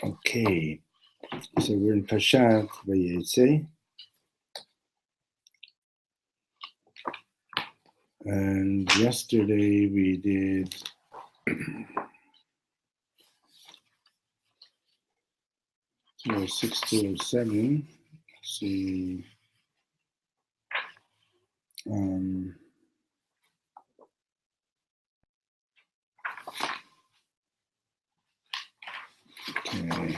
Okay, so we're in Parshat Vayetze, and yesterday we did 206, 207. Let's see. Okay.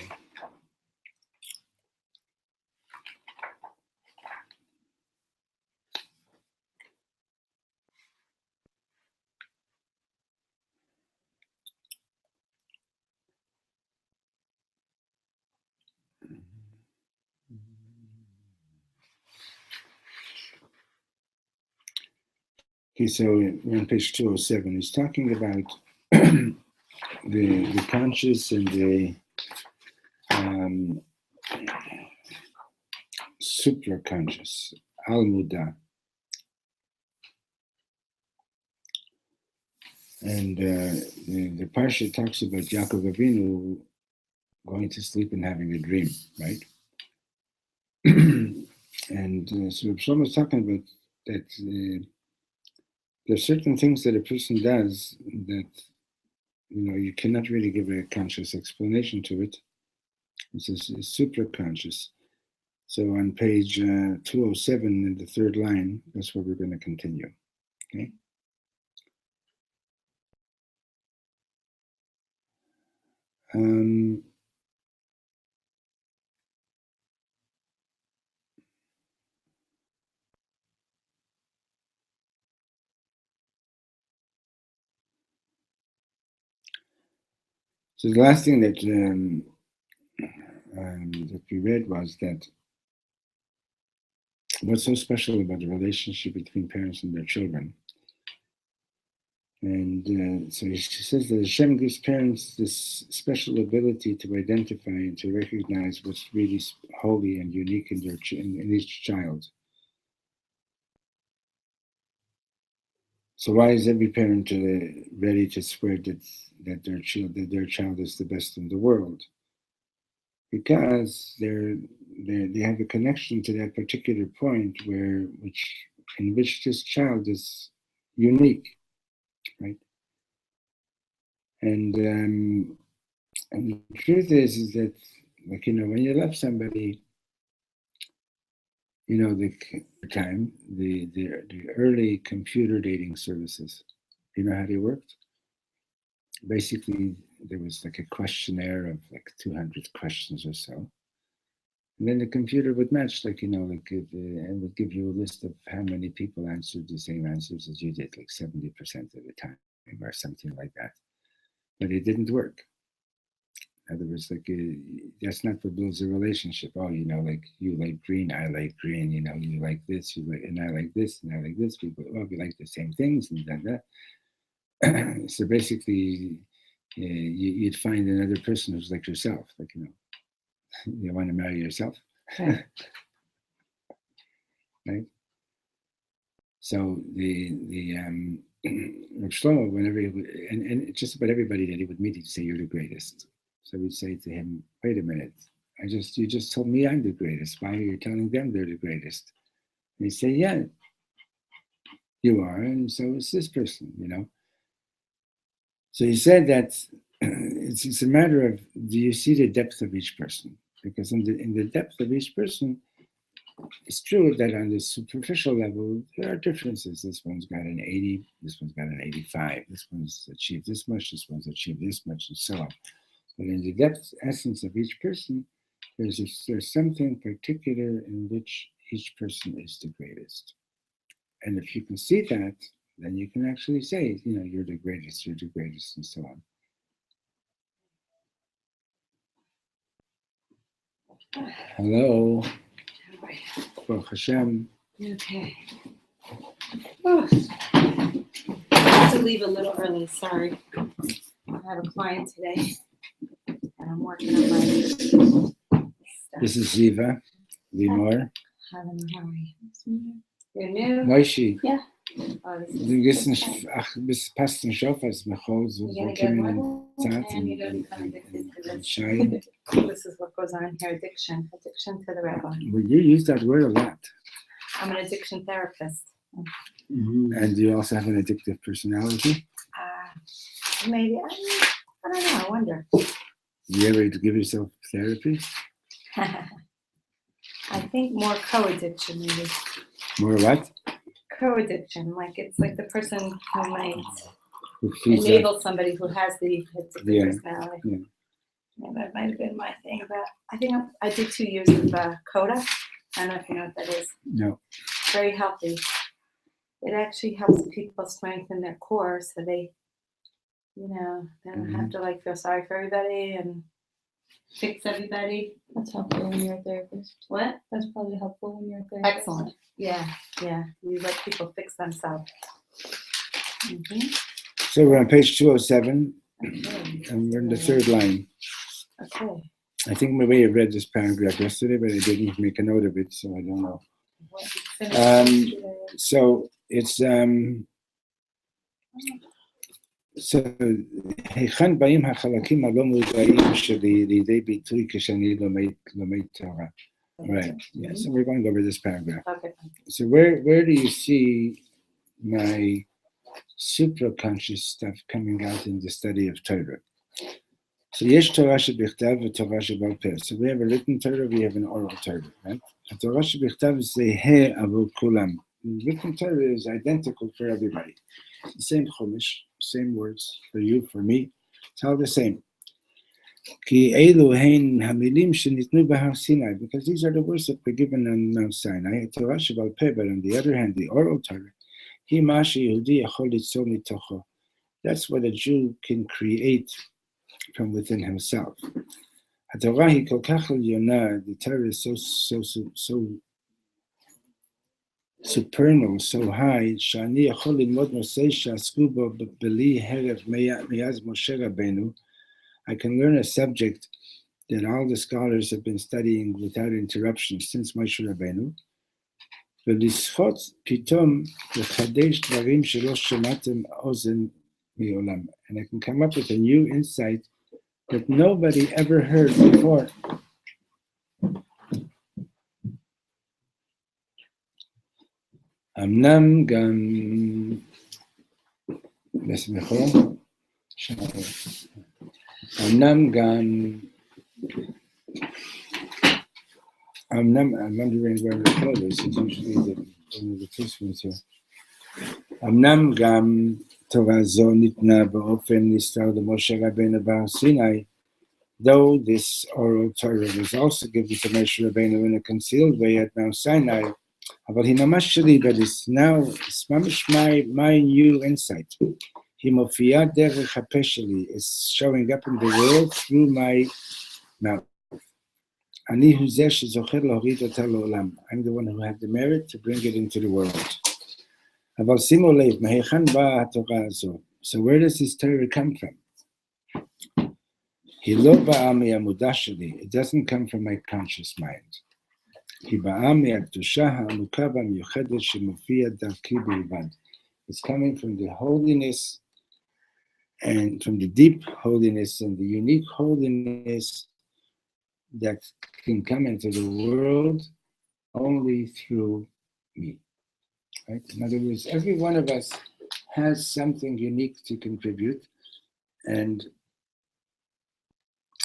Okay, so we're on page 207. He's talking about the conscious and the supraconscious, al-muda. And the Parshat talks about Yaakov Avinu going to sleep and having a dream, right? And so Reb Shlomo is talking about that there are certain things that a person does that, you cannot really give a conscious explanation to it. It's supraconscious. So on page 207 in the third line, that's where we're going to continue. Okay. So the last thing that that we read was that what's so special about the relationship between parents and their children. And so she says that Hashem gives parents this special ability to identify and to recognize what's really holy and unique in each child. So why is every parent ready to swear that their child is the best in the world? Because they have a connection to that particular point in which this child is unique, right? And the truth is that, like, when you love somebody, the early computer dating services, you know how they worked? Basically, there was like a questionnaire of like 200 questions or so. And then the computer would match, and would give you a list of how many people answered the same answers as you did, like 70% of the time or something like that. But it didn't work. In other words, that's not what builds a relationship. Oh, like you like green, I like green. You like this, and I like this, and I like this. We like the same things, and that. So basically, you'd find another person who's like yourself. You want to marry yourself, right? So the Reb Shlomo, whenever he would, and just about everybody that he would meet, he'd say, "You're the greatest." So we'd say to him, "Wait a minute, you just told me I'm the greatest. Why are you telling them they're the greatest?" And he'd say, "Yeah, you are, and so is this person." So he said that it's a matter of, do you see the depth of each person? Because in the depth of each person, it's true that on the superficial level, there are differences. This one's got an 80, this one's got an 85, this one's achieved this much, this one's achieved this much, and so on. But in the depth essence of each person, there's something particular in which each person is the greatest. And if you can see that, then you can actually say, you're the greatest, and so on. Hello. Baruch Hashem. Okay. Oh. I have to leave a little early, sorry. I had a client today, and I'm working on my stuff. This is Ziva Limor. How are you? You're new? Moishi. Yeah. Oh, this Du is gehst nicht, ach, bis passt nicht auf, als Michol, so You're gonna get kommen more in Zeit and you're gonna become addicted to and this. Schein. This is what goes on here, addiction to the rabbi. Well, you use that word a lot. I'm an addiction therapist. And you also have an addictive personality. Maybe, I don't know, I wonder. You ever give yourself therapy? I think more co-addiction maybe. More what? Co-addiction, like it's like the person who might Who feeds that? enable somebody who has the addictive Yeah, personality. yeah. Yeah, that might have been my thing, but I think I did 2 years of CODA. I don't know if you know what that is. No. Very healthy. It actually helps people strengthen their core so they, they don't have to like feel sorry for everybody and fix everybody. That's helpful when you're a therapist. What? That's probably helpful when you're a therapist. Excellent. Yeah. You let people fix themselves. Mhm. So we're on page 207, Okay. and we're in the third line. Okay. I think we may have read this paragraph yesterday, but I didn't make a note of it, so I don't know. What you finished yesterday? So it's היכן באים החלקים הלא מודעים שלי לידי ביטוי כשאני לומד תורה. Right. Yeah. So we're going over this paragraph. Okay. So where do you see my supraconscious stuff coming out in the study of Torah? So יש תורה שבכתב ותורה שבעל פה. So we have a written Torah, we have an oral Torah, right? התורה שבכתב זה עבור כולם. Written Torah is identical for everybody. The same chumash, same words for you, for me. It's all the same. כי אלו הן המילים שניתנו בהר סיני, because these are the words that were given on Mount Sinai. התורה שבעל פה, but on the other hand, the oral Torah, היא מה שיהודי יכול ליצור מתוכו. That's what a Jew can create from within himself. התורה היא כל כך עליונה, the Torah is so supernal, so high, שאני יכול ללמוד נושא שעסקו בו בלי הרף מאז משה רבנו. I can learn a subject that all the scholars have been studying without interruption since Moshe Rabbeinu. ולשחות פתאום לחדש דברים שלא שמעתם אוזן מעולם. And I can come up with a new insight that nobody ever heard before. אמנם גם, לשמחו, אמנם גם, I'm wondering where the quote is, it's usually one of the first ones here. אמנם גם תורה זו ניתנה באופן נסתר למשה רבנו בהר סיני, though this oral Torah was also given to Moshe Rabbeinu in a concealed way at Mount Sinai, אבל היא ממש שלי, but it's now, it's ממש my new insight. היא מופיעה דרך הפה שלי, it's showing up in the world through my mouth. אני הוא זה שזוכר להוריד אותה לעולם. I'm the one who had the merit to bring it into the world. אבל שימו לב, מהיכן באה התורה הזו? So where does this Torah come from? היא לא באה מהמודע שלי, it doesn't come from my conscious mind. היא באה מהקדושה העמוקה והמיוחדת שמופיעה דרכי בלבד. It's coming from the holiness and from the deep holiness and the unique holiness that can come into the world only through me. Right? In other words, every one of us has something unique to contribute, and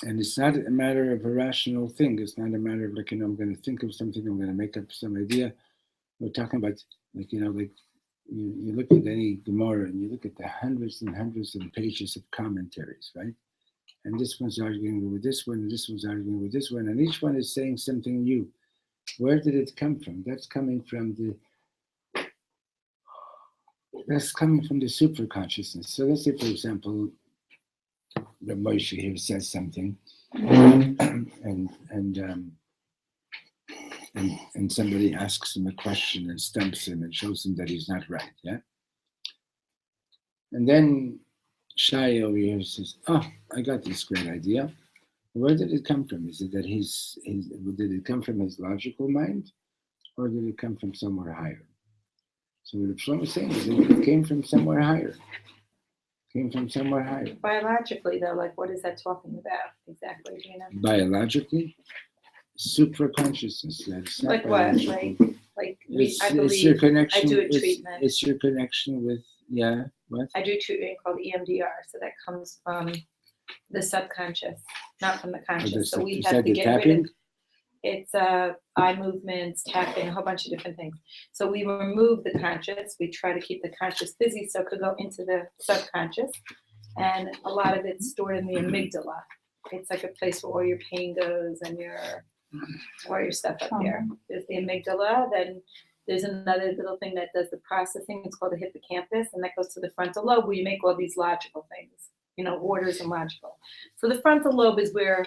it's not a matter of a rational thing. It's not a matter of like, I'm going to think of something, I'm going to make up some idea. We're talking about like, like you look at any Gemara and you look at the hundreds and hundreds of pages of commentaries, right? And this one's arguing with this one, and this one's arguing with this one, and each one is saying something new. Where did it come from? That's coming from the super consciousness. So let's say, for example, the Moshe here says something, and somebody asks him a question and stumps him and shows him that he's not right, yeah? And then Shai over here says, I got this great idea. Where did it come from? Is it that did it come from his logical mind? Or did it come from somewhere higher? So what Reb Shlomo is saying is it came from somewhere higher. Biologically, though, like, what is that talking about exactly? Do you know? Biologically, supraconsciousness. That's not Like what? biological. Like It's I your believe connection. I do a treatment. It's your connection with what? I do treatment called EMDR, so that comes from the subconscious, not from the conscious. So we have to get rid of. It's eye movements, tapping, a whole bunch of different things. So we remove the conscious. We try to keep the conscious busy so it could go into the subconscious. And a lot of it's stored in the amygdala. It's like a place where all your pain goes and all your stuff up there. There's the amygdala, then there's another little thing that does the processing. It's called the hippocampus, and that goes to the frontal lobe where you make all these logical things, orders and logical. So the frontal lobe is where.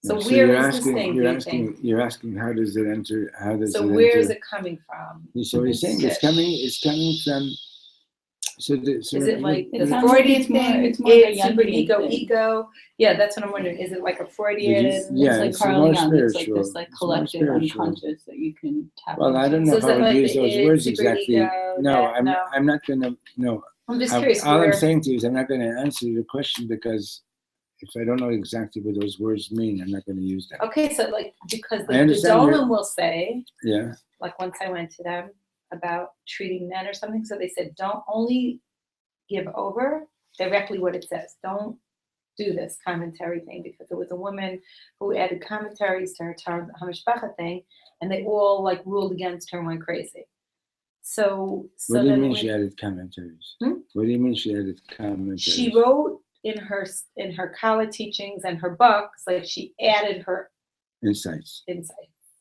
So where is this thing? You're asking how does it enter? Where is it coming from? So he's saying it's coming from. Is it like It the sounds like Freudian it's more- thing? it's more like a super Jungian thing. ego. Yeah, that's what I'm wondering. Is it like a Freudian? It's like Carl more Jung. It's like spiritual. this like It's more collective spiritual. unconscious that you can tap Well, into. I don't So know is how that to like use the those id, words super exactly. ego, No, that- I'm not gonna. No, I'm just curious. all I'm saying to you is I'm not going to answer your question because if I don't know exactly what those words mean, I'm not going to use them. Okay, so like because I the understand Dolman will say, Yeah. like once I went to them about treating men or something, so they said don't only give over directly what it says. Don't do this commentary thing because there was a woman who added commentaries to her Hamishpacha thing, and they all like ruled against her and went crazy. So What do you then mean she added commentaries? What do you mean she added commentaries? she wrote in her college teachings and her books, like she added her insights,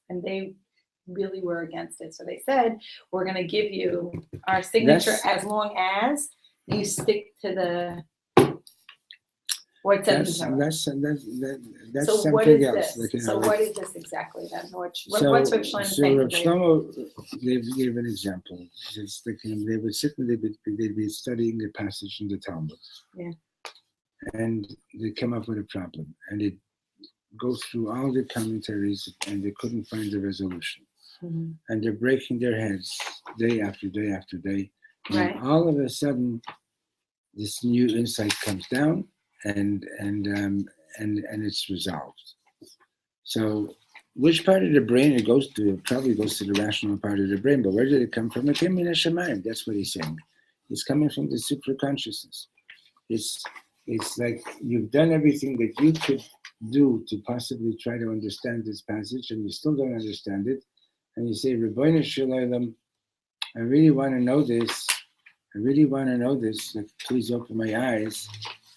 and they really were against it. So they said, we're going to give you our signature as long as you stick to the what it says in Torah. That's So something what is else. this? So what is this exactly then? What's Reb Shlomo so saying? Reb Shlomo gave an example. They would sit and they'd be studying a passage in the Talmud. Yeah. And they come up with a problem, and they go through all the commentaries, and they couldn't find a resolution. Mm-hmm. And they're breaking their heads day after day after day. Right. And all of a sudden, this new insight comes down, and it's resolved. So, which part of the brain it goes to? It probably goes to the rational part of the brain. But where did it come from? It came in Hashemayim. That's what he's saying. It's coming from the supraconsciousness. It's like you've done everything that you could do to possibly try to understand this passage, and you still don't understand it. And you say, Rebbeinu Shalom, I really want to know this. Like, please open my eyes.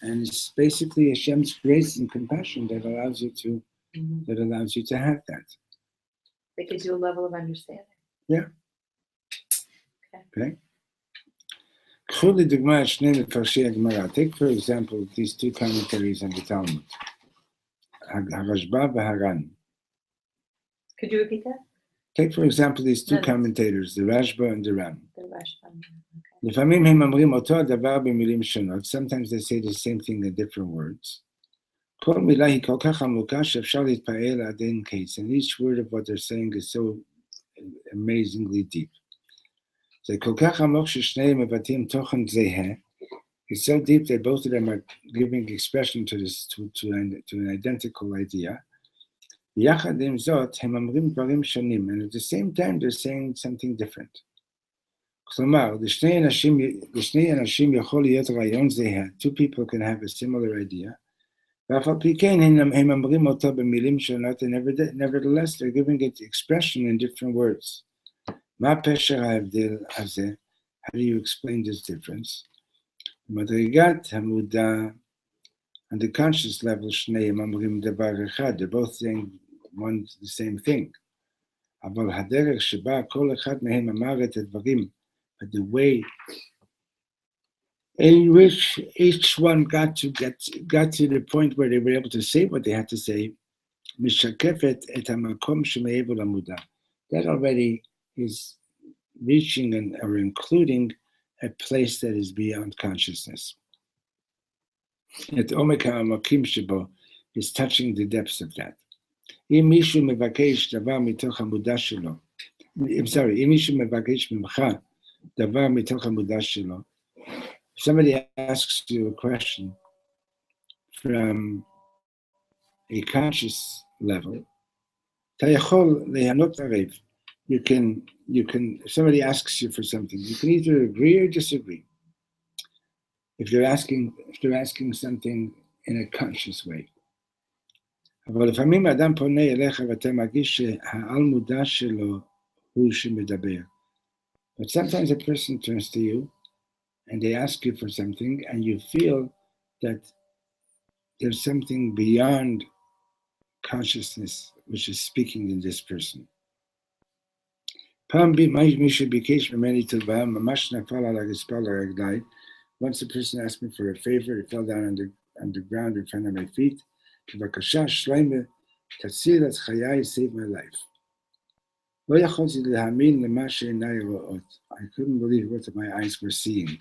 And it's basically Hashem's grace and compassion that allows you to have that. It gives you a level of understanding. Yeah. Okay. Take, for example, these two commentaries on the Talmud. Harashba v'Haran. Could you repeat that? Take, for example, these two commentators, the Rashba and the Ran. Okay. Sometimes they say the same thing in different words. And each word of what they're saying is so amazingly deep. It's so deep that both of them are giving expression to this to an identical idea. And at the same time, they're saying something different. Two people can have a similar idea. Nevertheless, they're giving it expression in different words. How do you explain this difference? On the conscious level, they're both saying the same thing. But the way in which each one got to the point where they were able to say what they had to say, that already is reaching or including a place that is beyond consciousness. At Omek HaMakim Shebo is touching the depths of that. If Mishu Mevakesh ממך דבר מתוך המודע שלו. If somebody asks you a question from a conscious level, אתה יכול ליהנות עליו. You can, if somebody asks you for something, you can either agree or disagree. If they're asking something in a conscious way. אבל לפעמים האדם פונה אליך ואתה מרגיש שהעל מודע שלו הוא שמדבר. But sometimes a person turns to you and they ask you for something and you feel that there's something beyond consciousness which is speaking in this person. פעם מישהו ביקש ממני טובה, ממש נפל על הרצפה לרגליי. Once a person asked me for a favor, he fell down on the ground in front of my feet. בבקשה, שלמה, תציל את חיי, save my life. לא יכולתי להאמין למה שעיניי רואות. I couldn't believe what my eyes were seeing.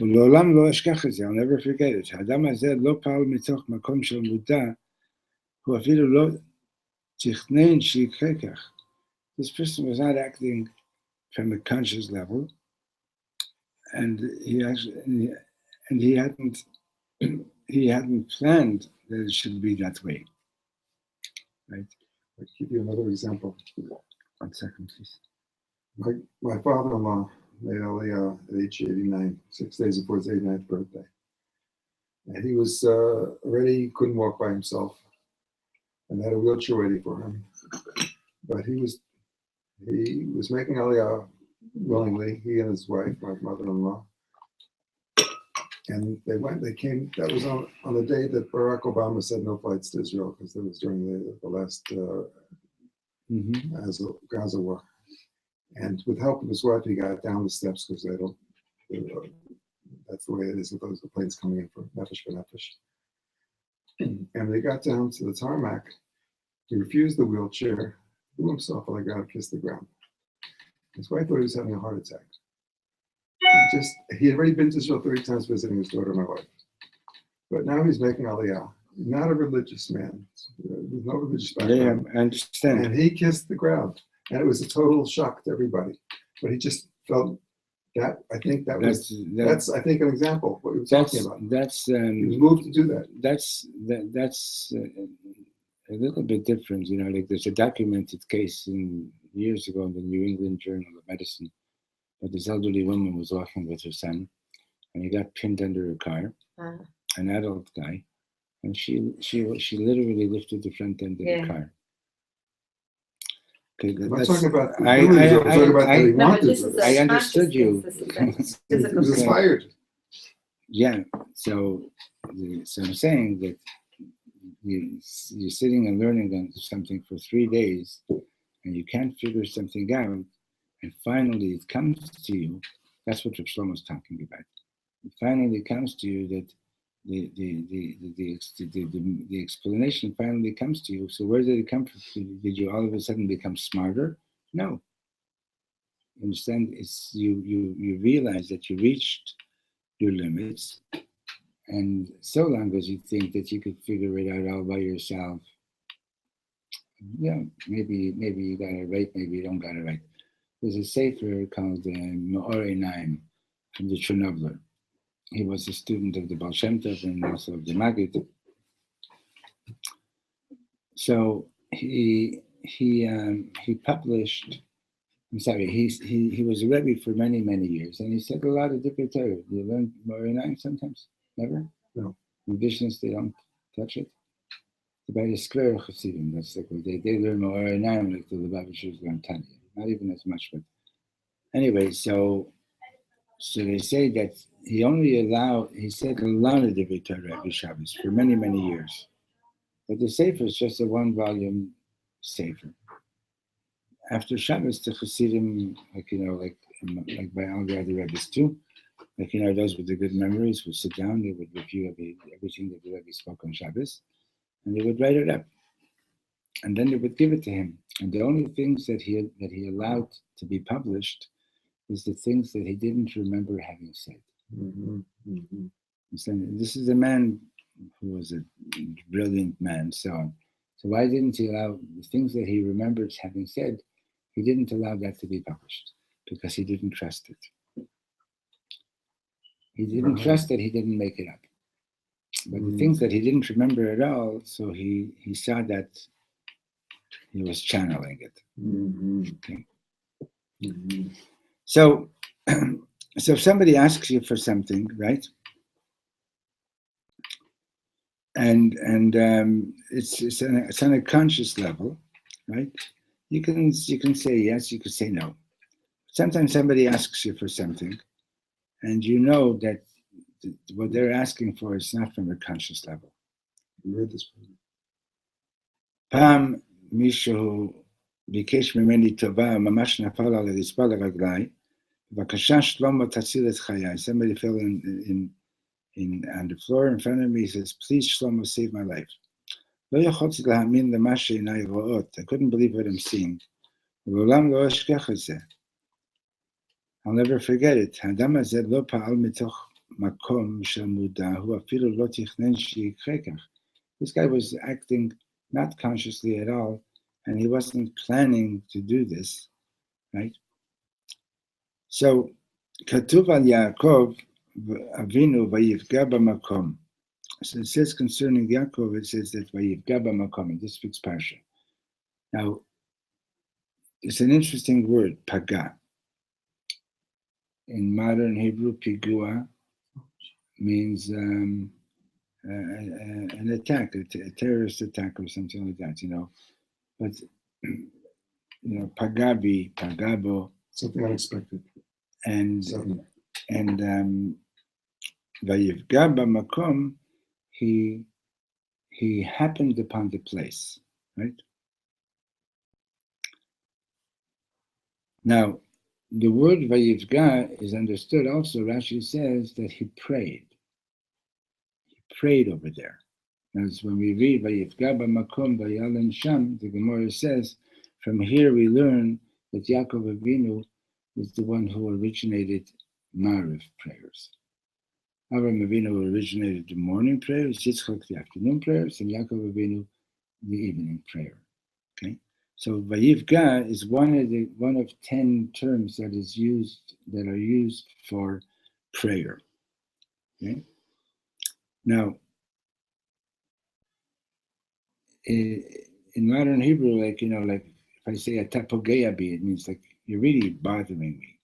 ולעולם לא אשכח את זה, I'll never forget it. האדם הזה לא פעל מתוך מקום של מודע, הוא אפילו לא תכנן שיקרה כך. This person was not acting from a conscious level, and he hadn't planned that it should be that way. Right? I'll give you another example. 1 second, please. My father-in-law made Aliyah at age 89, 6 days before his 89th birthday. And he was already couldn't walk by himself and had a wheelchair waiting for him. But he was making Aliyah willingly, he and his wife, my mother-in-law. And they came, that was on the day that Barack Obama said no flights to Israel, because that was during the last Gaza war. And with the help of his wife, he got down the steps, because that's the way it is with those planes coming in for Nefesh B'Nefesh. And they got down to the tarmac. He refused the wheelchair, threw himself on the ground, kissed the ground. His wife thought he was having a heart attack. He had already been to Israel 30 times visiting his daughter, my wife. But now he's making Aliyah. Not a religious man, with no religious background. Yeah, I understand. And he kissed the ground. And it was a total shock to everybody. But he just felt that, I think that's I think an example of what we were talking about. He was moved to do that. That's a little bit different, like there's a documented case years ago in the New England Journal of Medicine, but this elderly woman was walking with her son, and he got pinned under a car, an adult guy, and she literally lifted the front end of the car. Okay, I'm not talking about I understood you. He was inspired. Yeah, so I'm saying that you're sitting and learning on something for 3 days, and you can't figure something out, and finally it comes to you. That's what Reb Shlomo is talking about. It finally comes to you that the explanation finally comes to you. So where did it come from? Did you all of a sudden become smarter? No. You understand? It's you realize that you reached your limits, and so long as you think that you could figure it out all by yourself, maybe you got it right, maybe you don't got it right. There's a sefer called Me'or Einaim from the Chernobyl. He was a student of the Baal Shem Tov and also of the Maggid. So he published. I'm sorry. He was a Rebbe for many years, and he said a lot of different Torah. You learn Me'or Einaim sometimes? Never? No. In business, they don't touch it. By the square Chassidim, that's like they learn Me'or Einaim like the Lubavitcher is going to tell you. Not even as much, but anyway. So they say that he said a lot of different Torah every Shabbos for many years. But the Sefer is just a 1-volume Sefer. After Shabbos, the Chassidim, like by all the other Rebbes too, those with the good memories would sit down, they would review everything that the Rebbe spoke on Shabbos, and they would write it up. And then they would give it to him. And the only things that he allowed to be published is the things that he didn't remember having said. So this is a man who was a brilliant man, so why didn't he allow the things that he remembered having said? He didn't allow that to be published because he didn't trust it. He didn't trust that he didn't make it up. But the things that he didn't remember at all, so he saw that he was channeling it. Okay. So if somebody asks you for something, right? And it's on a conscious level, right? You can say yes, you can say no. Sometimes somebody asks you for something, and you know that what they're asking for is not from a conscious level. You read this one. פעם מישהו ביקש ממני טובה, ממש נפל על הרצפה לרגליי, בבקשה שלמה תציל את חיי. Somebody fell on the floor in front of me, he says, please Shlomo, save my life. לא יכולתי להאמין למה שעיניי רואות. I couldn't believe what I'm seeing. ולעולם לא אשכח את זה. I'll never forget it. האדם הזה לא פעל מתוך מקום של מודע, הוא אפילו לא תכנן שיקרה כך. This guy was acting not consciously at all, and he wasn't planning to do this, right? So, כתוב על יעקב אבינו ויפגע במקום. So it says concerning Yaakov, it says that ויפגע במקום, and this speaks Parshat. Now, it's an interesting word, paga. In modern Hebrew, pigua means an attack, a terrorist attack or something like that, But, pagabi, pagabo. Something unexpected. And vayivga b'makom, he happened upon the place, right? Now, the word vayivga is understood also, Rashi says that he prayed. He prayed over there. As when we read vayivga b'makom vayalen sham, the Gemara says, from here we learn that Yaakov Avinu is the one who originated Mariv prayers. Avraham Avinu originated the morning prayers, Yitzchak the afternoon prayers, and Yaakov Avinu the evening prayer. Okay, so Vayivga is one of 10 terms that are used for prayer. Okay, now in modern Hebrew, like if I say a tapogeya bi, it means like you're really bothering me.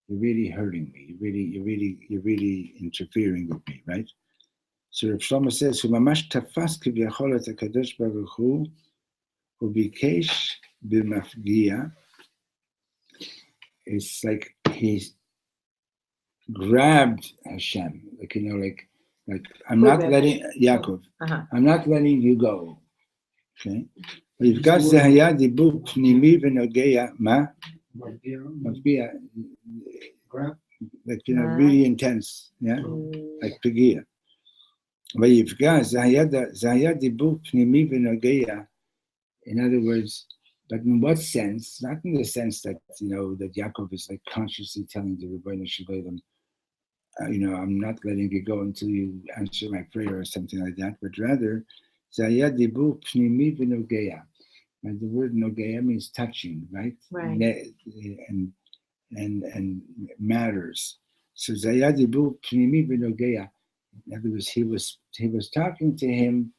You're really hurting me. You're really interfering with me, right? So Reb Shlomo says, "Humamash tafas kiviyachol et hakadosh baruch hu ubikesh b'mafgia." It's like he's grabbed Hashem, like I'm not letting Yaakov. I'm not letting you go. Okay. V'yivgas zehaya dibur pnimi v'nogea ma. Mafgia, like really intense, yeah, like Pegia. Vayivga zahaya dibur pnimi v'nogea. In other words, but in what sense? Not in the sense that that Yaakov is like consciously telling the Rebbeinu Shalom, I'm not letting you go until you answer my prayer or something like that. But rather, zahaya dibur pnimi v'nogea. And the word nogea means touching, right? Right. And matters. So Zayadibu Pnimi B'Nogea. In other words, he was talking to him.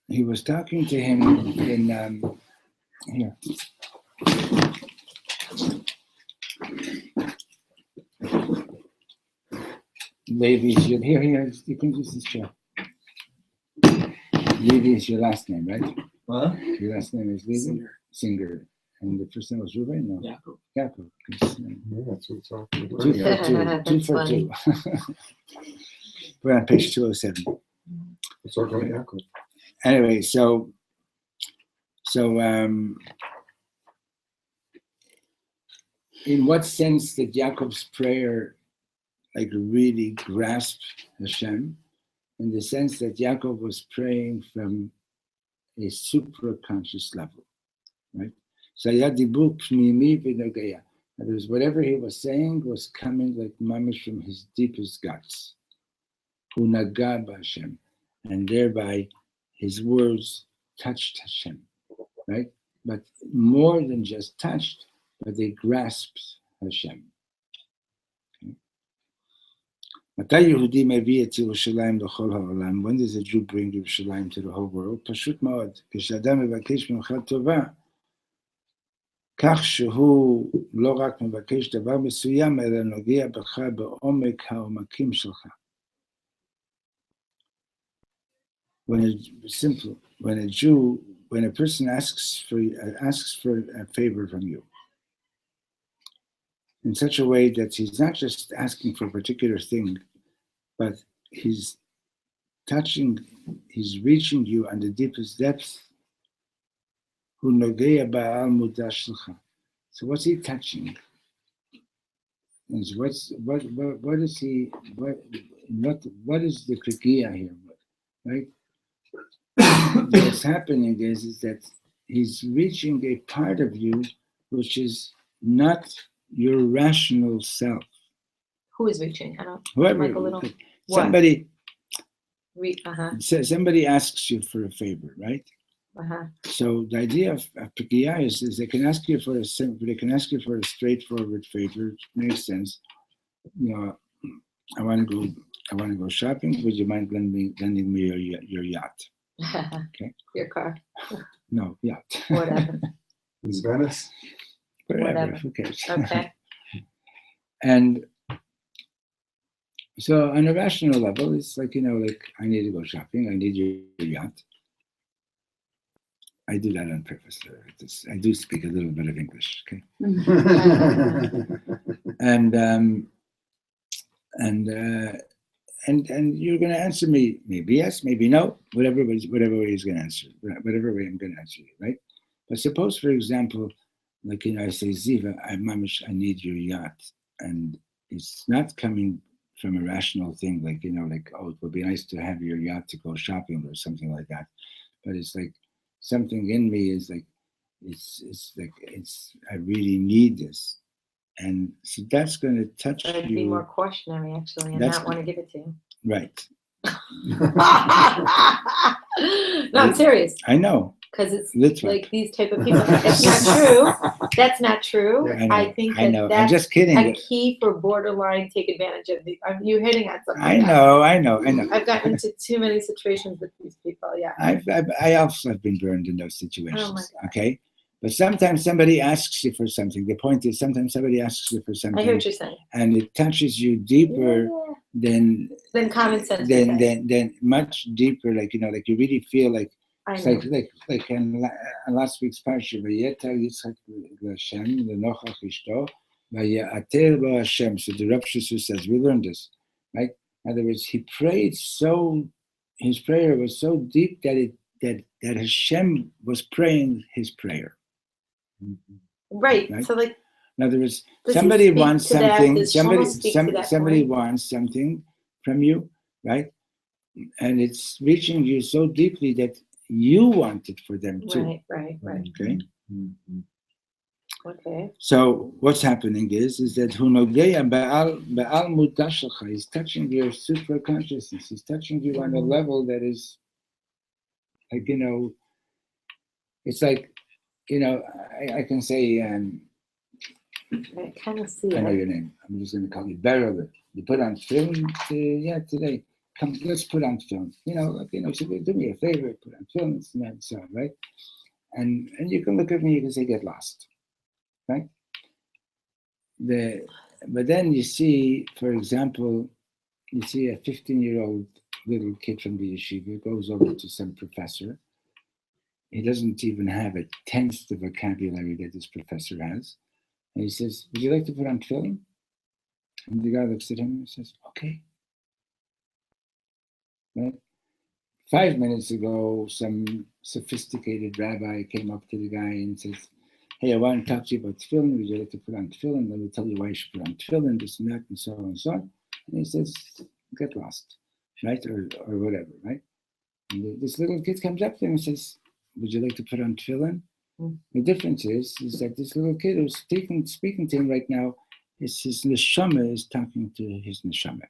He was talking to him in here. Levi, here. You can use this chair. Levi is your last name, right? What? Your last name is Levi? Singer. And the first name was Ruben? No. Yaakov. Yeah, that's what it's all. Two for two. We're on page 207. It's all going Yaakov. Anyway, so in what sense did Yaakov's prayer like really grasp Hashem? In the sense that Yaakov was praying from a supraconscious level, right? So Yadibur Pnimi V'Nogea. In other words, whatever he was saying was coming like mamish from his deepest guts. Hunaga Hashem, and thereby his words touched Hashem, right? But more than just touched, but they grasped Hashem. When does a Jew bring Yerushalayim to the whole world? Pashut מאוד. כשאדם מבקש ממך טובה, כך שהוא לא רק מבקש דבר מסוים, אלא נוגע בך בעומק העומקים שלך. When a person asks for a favor from you, in such a way that he's not just asking for a particular thing, but he's reaching you on the deepest depth. So what's he touching? What is the krikiya here? Right? What's happening is that he's reaching a part of you which is not your rational self. Who is reaching? I don't. Whoever. Like a little. Somebody. Uh-huh. Somebody asks you for a favor, right? Uh-huh. So the idea of Pekiah is they can ask you for a straightforward favor. It makes sense. You know, I want to go shopping. Would you mind lending me your yacht? Okay. Your car. No, yacht. Whatever. Is Venice? Whatever. Who cares? Okay. And so on a rational level, it's like, like I need to go shopping. I need your yacht. I do that on purpose. I do speak a little bit of English, okay? And you're going to answer me maybe yes, maybe no, whatever way he's going to answer, whatever way I'm going to answer you, right? But suppose, for example, like I say, Ziva, I need your yacht, and it's not coming from a rational thing, like oh, it would be nice to have your yacht to go shopping or something like that. But it's like something in me is like I really need this, and so that's going to touch I'd you. be more cautionary actually, and not want to give it to you. Right. No, I'm serious. I know. Because it's Litvak. like these type of people. It's not true. That's not true. Yeah, I think I know. that's I'm just kidding. a key for borderline take advantage of the. You're hitting on something. I know. I've gotten into too many situations with these people. Yeah. I also have been burned in those situations. Oh my God. Okay. But sometimes somebody asks you for something. The point is, sometimes somebody asks you for something. I hear what you're saying. And it touches you deeper than common sense. Than much deeper. Like like you really feel like. It's like in last week's Parshat, Vayeta Yitzchak L'Hashem L'Nochach Ishto Vayater Lo Hashem. So the Reb Shlomo says, we learned this, right? In other words, he prayed his prayer was so deep that Hashem was praying his prayer. Right. So like. In other words, somebody wants something. Somebody wants something from you, right? And it's reaching you so deeply that you want it for them too. Right. Okay. Okay. So what's happening is that Hunogeya Ba'al Mudashalcha is touching your super consciousness. He's touching you on a level that is like it's like I can say I kind of see I know it. your name. I'm just going to call you Beryl. You put on film today. Come, let's put on film. So do me a favor, put on film, and so on, right? And you can look at me, you can say, get lost, right? But then you see, for example, a 15-year-old little kid from the yeshiva goes over to some professor. He doesn't even have a tenth the vocabulary that this professor has. And he says, would you like to put on film? And the guy looks at him and says, okay. Right? 5 minutes ago, some sophisticated rabbi came up to the guy and says, hey, I want to talk to you about tefillin. Would you like to put on tefillin? Let me tell you why you should put on tefillin, this and that, and so on and so on. And he says, get lost, right? Or whatever, right? And this little kid comes up to him and says, would you like to put on tefillin? The difference is that this little kid who's speaking to him right now, his neshama is talking to his neshama.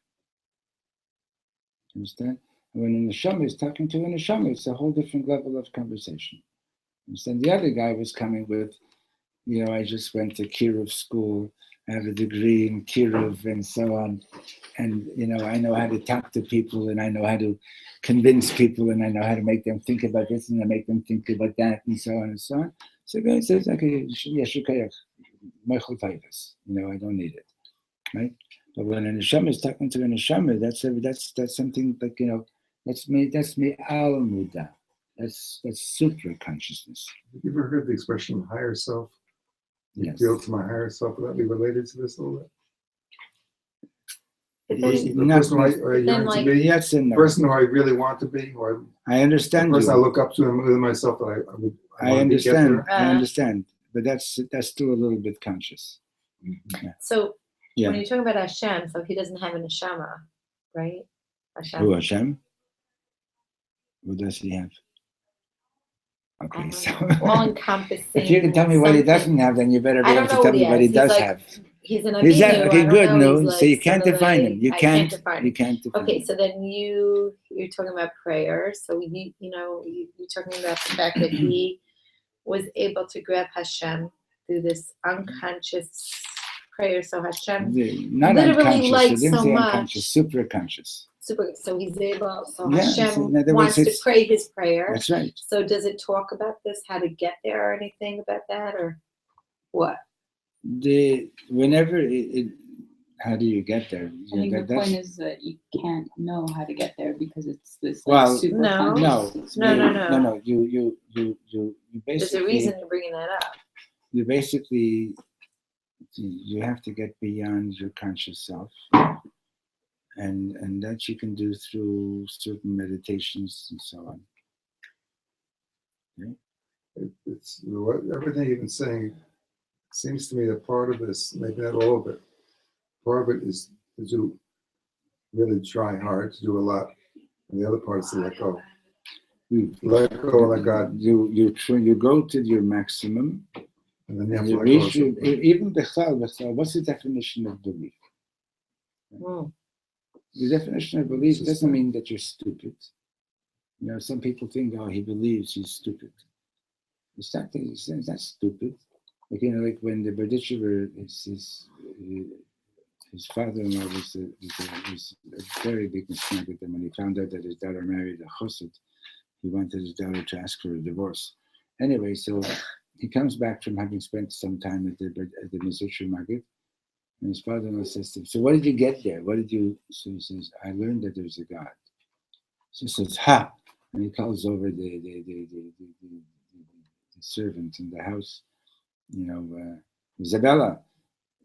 Understand? And when a neshama is talking to a neshama, it's a whole different level of conversation. Understand? The other guy was coming with, I just went to Kiruv school, I have a degree in Kiruv and so on. And, I know how to talk to people, and I know how to convince people, and I know how to make them think about this, and I make them think about that, and so on and so on. So God says, okay, I don't need it, right? But when a neshama is talking to a neshama, that's something like, that's me al muda. That's super consciousness. Have you ever heard the expression higher self? Yes. Appeal to my higher self. Would that be related to this a little bit? But The then, person I yearn to be, yes and no. the person who I really want to be, or I understand the person I you. look up to and within myself that I would I want to understand. get there. I understand. But that's still a little bit conscious. so Yeah. when you're talking about Hashem, so he doesn't have a neshama, right? Hashem. Who, Hashem? What does he have? Okay, so all encompassing. if you can tell me what he doesn't have, then you better be able to tell me what he does have. He's an He's that, Abinu. okay, good. No, Like so you can't define him. You can't define Okay, him. so then you're talking about prayer. So you're talking about the fact that he was able to grab Hashem through this unconscious prayer. So Hashem Not literally unconscious. likes Didn't so say much. unconscious, super conscious. So he's able. So Yeah, Hashem so in other wants words, to pray his prayer. That's right. So does it talk about this? How to get there, or anything about that, or what? How do you get there? I think the point is that you can't know how to get there because it's this super no. conscious. No. You basically. There's a reason you're bringing that up. You basically, you have to get beyond your conscious self, and that you can do through certain meditations and so on. Okay? It's everything you've been saying seems to me that part of this, maybe not all of it, part of it is to really try hard, to do a lot, and the other part is to let go. Let go, let God. You go to your maximum, and then you have you to reach let go. even bechal. What's the definition of belief? The definition of belief doesn't mean that you're stupid. Some people think, oh, he believes, he's stupid. It's not stupid. Like when the Berditchever, his father-in-law was a very big mistake with him. When he found out that his daughter married a chassid, he wanted his daughter to ask for a divorce. Anyway, so he comes back from having spent some time at the Mizrahi market, and his father-in-law says to him, "So what did you get there? So he says, I learned that there's a God." So he says, "Ha!" And he calls over the servant in the house, Isabella,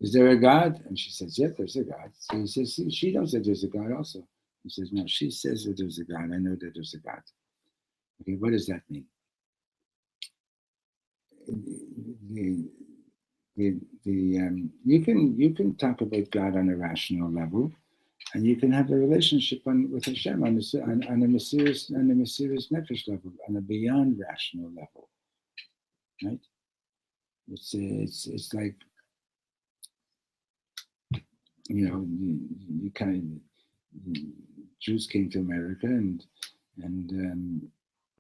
is there a God? And she says, yes, there's a God. So he says, she knows that there's a God also. He says, no, she says that there's a God. I know that there's a God. Okay, what does that mean? You can talk about God on a rational level, and you can have a relationship with Hashem on a mysterious nefesh level, on a beyond rational level, right? It's like, you kind of, Jews came to America and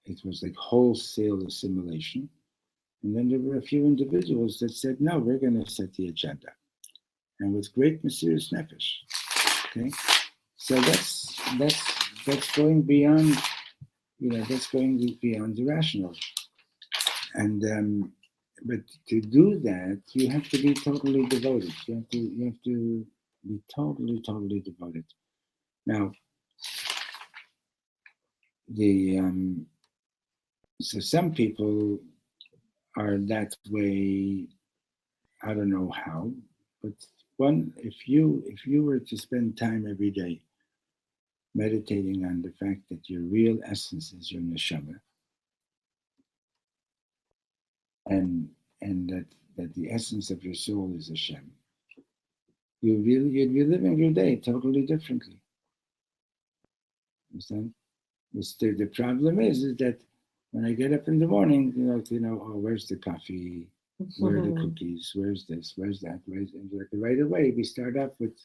it was like wholesale assimilation. And then there were a few individuals that said, no, we're going to set the agenda. And with great mysterious nefesh. Okay? So that's going beyond, that's going beyond the rational. And but to do that, you have to be totally devoted. You have to be totally devoted. Now, so some people are that way. I don't know how, but if you were to spend time every day meditating on the fact that your real essence is your neshama, and that the essence of your soul is Hashem, you'd be living your day totally differently. Understand? The problem is that when I get up in the morning, oh, where's the coffee? Where are the cookies? Where's this? Where's that? Right away, we start off with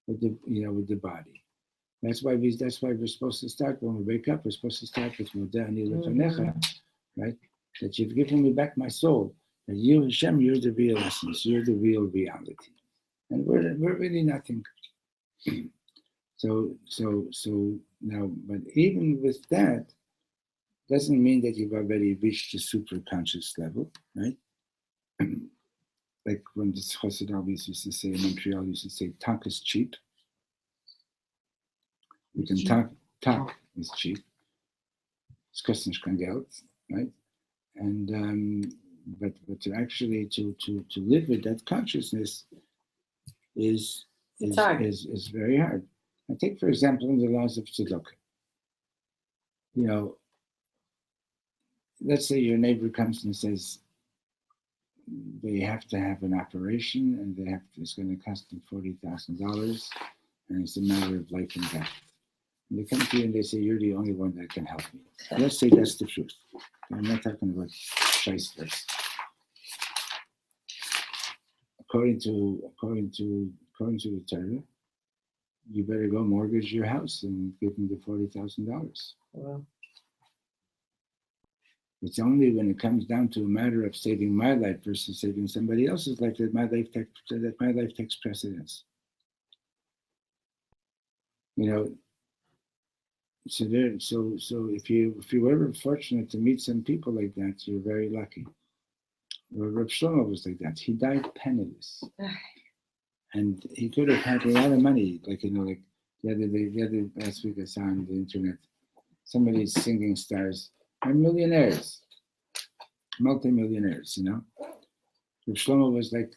the body. That's why we're supposed to start when we wake up. We're supposed to start with Modeh Ani Lefanecha, right? That you've given me back my soul. That you, Hashem, you're the real essence. You're the real reality. And we're really nothing. So now, but even with that, doesn't mean that you've already reached the super conscious level, right? Like when this Chassid always used to say in Montreal, used to say, talk is cheap. You can talk is cheap. Es kostet nicht kein Geld, right? And but to actually to live with that consciousness is very hard. I take, for example, in the laws of tzedakah. You know, let's say your neighbor comes and says they have to have an operation and it's going to cost them $40,000, and it's a matter of life and death. And they come to you and they say, you're the only one that can help me. Let's say that's the truth. I'm not talking about shysters. According to the Torah, you better go mortgage your house and give them the $40,000. Wow. It's only when it comes down to a matter of saving my life versus saving somebody else's life that my life takes precedence. You know, so if you were ever fortunate to meet some people like that, you're very lucky. Well, Reb Shlomo was like that. He died penniless, and he could have had a lot of money. Like like the other last week I saw on the internet, some of these singing stars are millionaires, multi-millionaires. Reb Shlomo was like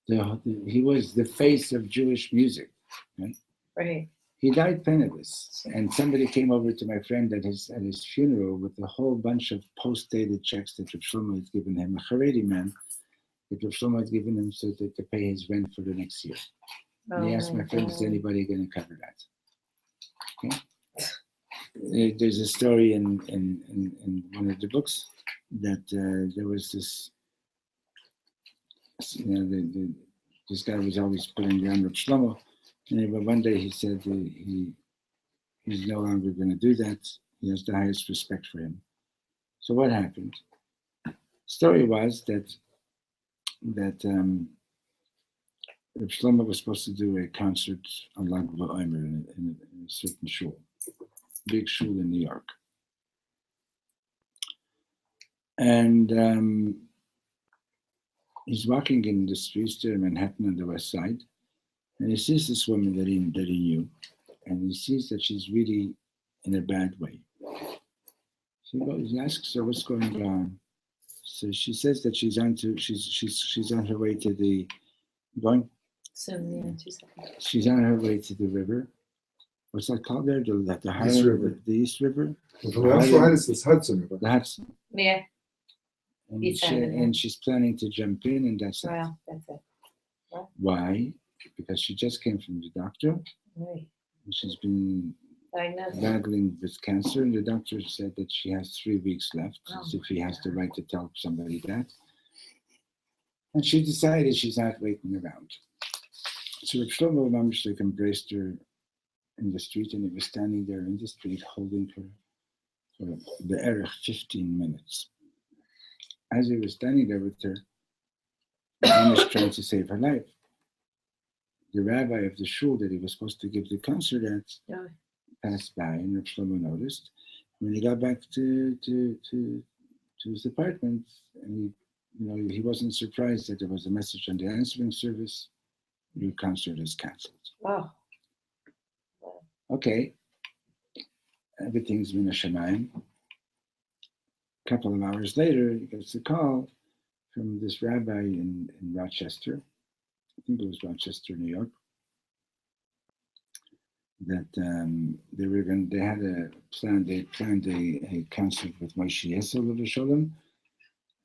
he was the face of Jewish music, right? Right. He died penniless, and somebody came over to my friend at his funeral with a whole bunch of post-dated checks that Reb Shlomo had given him, a Haredi man, that Reb Shlomo had given him so that to pay his rent for the next year. And he asked my friend, is anybody going to cover that? Okay. There's a story in one of the books that there was this, this guy was always putting down Reb Shlomo. And one day he said he's no longer going to do that. He has the highest respect for him. So what happened? Story was that Reb Shlomo was supposed to do a concert on Lag BaOmer in a certain shul, big shul in New York. And he's walking in the streets there in Manhattan on the west side, and he sees this woman that he knew, and he sees that she's really in a bad way. So he asks her what's going on. So she says that she's on her way to the going. Soon, yeah, 2 seconds. She's on her way to the river. What's that called there? The Harlem East River. The East River. Well, from the outside, it's this Hudson River. The Hudson. Yeah. And she's planning to jump in, and that's it. Wow, that's it. Wow. Why? Because she just came from the doctor. Right. And she's been battling with cancer, and the doctor said that she has 3 weeks left, as if he has the right to tell somebody that. And she decided she's not waiting around. So Reb Shlomo Carlebach embraced her in the street, and he was standing there in the street holding her for the erech 15 minutes. As he was standing there with her, he was trying to save her life. The rabbi of the shul that he was supposed to give the concert at passed by, and Reb Shlomo noticed. When he got back to his apartment, and he wasn't surprised that there was a message on the answering service: your concert is canceled. Wow. Okay, everything's min hashamayim. A couple of hours later, he gets a call from this rabbi in Rochester. I think it was Rochester, New York. That they had a plan. They planned a concert with Moshe Yesel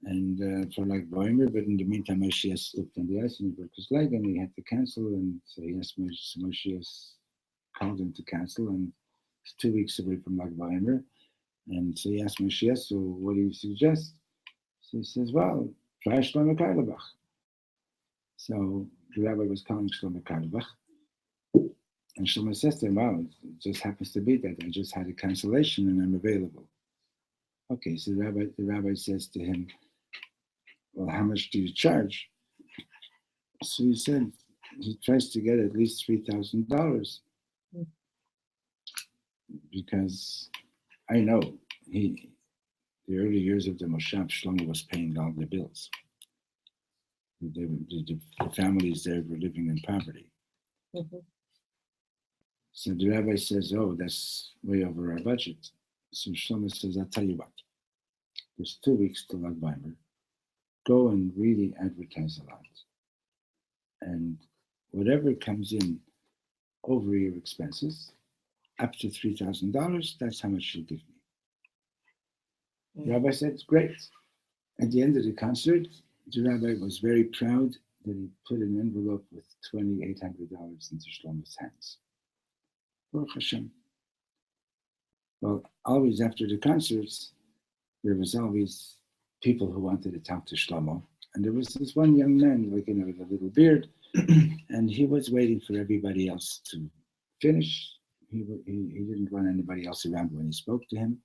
and for Lag BaOmer, but in the meantime, Moshe Yesel slipped on the ice and he broke his leg, and he had to cancel. And so he asked Moshe Yesel, called him to cancel, and it's 2 weeks away from Lag BaOmer. And so he asked Moshe Yesel, what do you suggest? So he says, well, try Shlomo Carlebach. So the rabbi was calling Shlomo Carlebach. And Shlomo says to him, wow, it just happens to be that I just had a cancellation and I'm available. Okay, so the rabbi says to him, well, how much do you charge? So he said, he tries to get at least $3,000 because I know the early years of the Moshav Shlomo was paying all the bills. The families there were living in poverty. Mm-hmm. So the rabbi says, "Oh, that's way over our budget." So Shlomo says, "I'll tell you what. There's 2 weeks to Lag Baimer. Go and really advertise a lot, and whatever comes in over your expenses, up to $3,000, that's how much you'll give me." The rabbi said, "Great." At the end of the concert, the rabbi was very proud that he put an envelope with $2,800 into Shlomo's hands. Baruch Hashem. Well, always after the concerts, there was always people who wanted to talk to Shlomo. And there was this one young man, with a little beard, and he was waiting for everybody else to finish. He didn't want anybody else around when he spoke to him.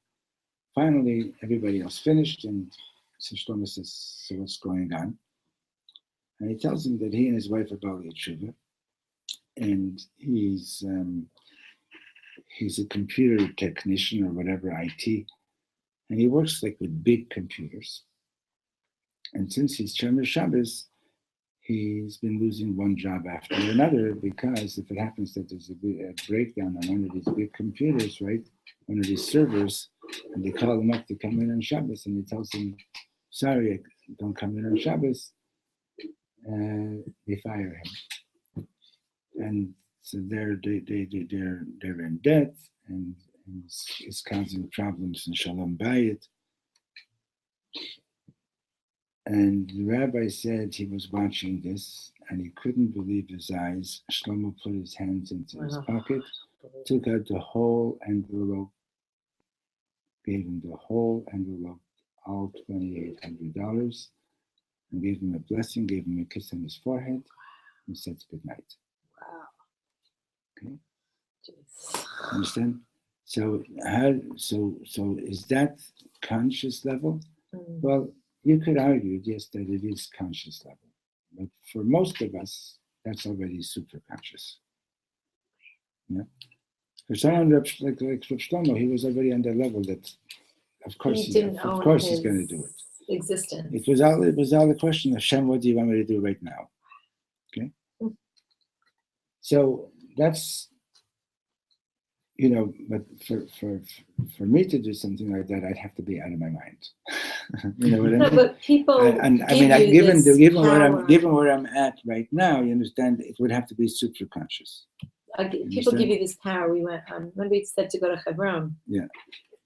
Finally, everybody else finished, and so Shlomo says, "So what's going on?" And he tells him that he and his wife are Bali Tshuva, and he's a computer technician or whatever, IT, and he works with big computers. And since he's Shomer Shabbos, he's been losing one job after another because if it happens that there's a breakdown on one of these big computers, right, one of these servers, and they call him up to come in on Shabbos, and he tells them, "Sorry, I don't come in on Shabbos," they fire him. And so they're in debt, and it's causing problems in Shalom Bayit. And the rabbi said he was watching this, and he couldn't believe his eyes. Shlomo put his hands into his pocket, took out the whole envelope, gave him the whole envelope, all $2,800, and gave him a blessing, gave him a kiss on his forehead, and said good night. Wow. Okay. Jeez. Understand? So is that conscious level? Well, you could argue, yes, that it is conscious level. But for most of us, that's already super conscious. Yeah. For someone like Reb Shlomo, he was already on that level that, of course, he's going to do it. Existence. It was all the question of Hashem, what do you want me to do right now? Okay. So that's, but for me to do something like that, I'd have to be out of my mind. You know what I mean? No, but people. Given where I'm at right now, you understand, it would have to be super conscious. People give you this power. We went. When we said to go to Hebron. Yeah.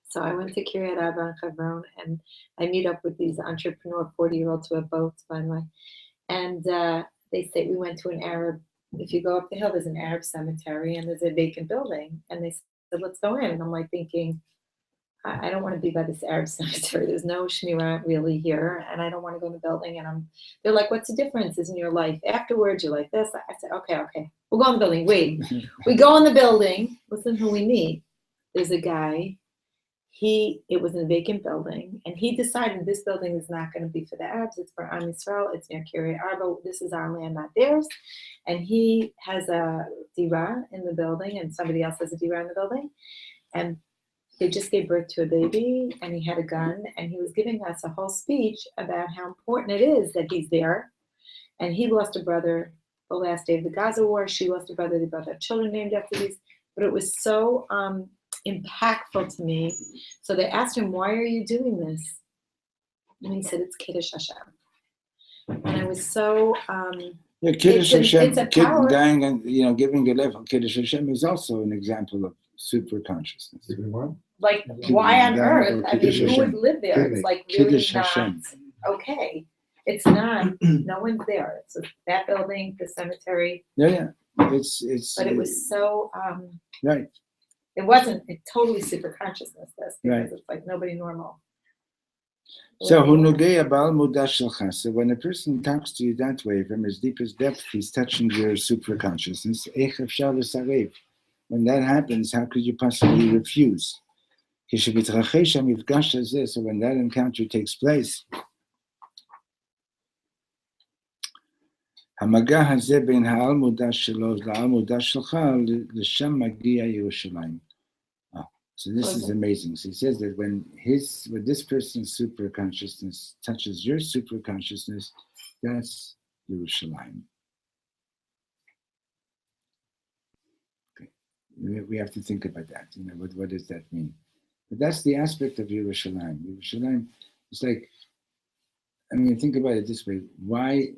So I went to Kiryat Arba and Hebron, and I meet up with these entrepreneur 40-year-olds who have boats, by the way. And they say we went to an Arab. If you go up the hill, there's an Arab cemetery and there's a vacant building. And they said, "Let's go in." And I'm like thinking, I don't want to be by this Arab cemetery. There's no shmirah really here, and I don't want to go in the building. And they're like, "What's the difference? Isn't your life afterwards? You're like this." I said, "Okay, we'll go in the building." Wait, we go in the building. Listen who we meet. There's a guy. It was in a vacant building, and he decided this building is not going to be for the Arabs. It's for Am Yisrael. It's near Kiryat Arba. This is our land, not theirs. And he has a dira in the building, and somebody else has a dira in the building. And they just gave birth to a baby, and he had a gun, and he was giving us a whole speech about how important it is that he's there. And he lost a brother the last day of the Gaza war. She lost a brother. They both have children named after these. But it was so impactful to me. So they asked him, "Why are you doing this?" And he said, "It's Kiddush Hashem." And I was so Kiddush Hashem, dying and giving a level Kiddush Hashem is also an example of super consciousness. Like, why on earth? I mean, who would live there? It's like really not Hashem. Okay. It's not. No one's there. It's that building, the cemetery. Yeah. It's. But it was so. Right. It wasn't totally super consciousness, because right. It's like nobody normal. So when a person talks to you that way, from his deepest depth, he's touching your super consciousness. When that happens, how could you possibly refuse? So when that encounter takes place, המגע הזה בין העל מודע שלו לעל מודע שלך, לשם מגיע ירושלים. So this is amazing. So he says that when this person's super consciousness touches your super consciousness, that's Yerushalayim. Okay. We have to think about that. What does that mean? But that's the aspect of Yerushalayim. Yerushalayim is like, think about it this way. Why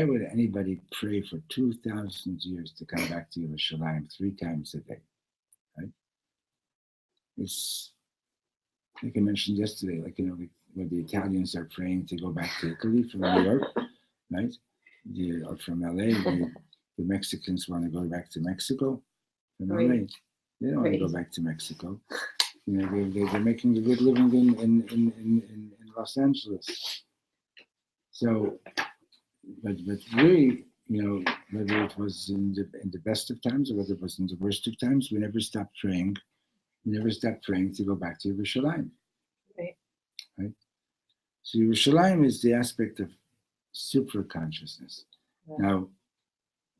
would anybody pray for 2,000 years to come back to Yerushalayim 3 times a day? Right? It's like I mentioned yesterday, when the Italians are praying to go back to Italy from New York, right? Or from LA, the Mexicans want to go back to Mexico from LA. They don't want to go back to Mexico. They're making a good living in Los Angeles. So, but really, whether it was in the best of times or whether it was in the worst of times, we never stopped praying. We never stopped praying to go back to Yerushalayim. Right? So Yerushalayim is the aspect of super consciousness. Yeah. Now,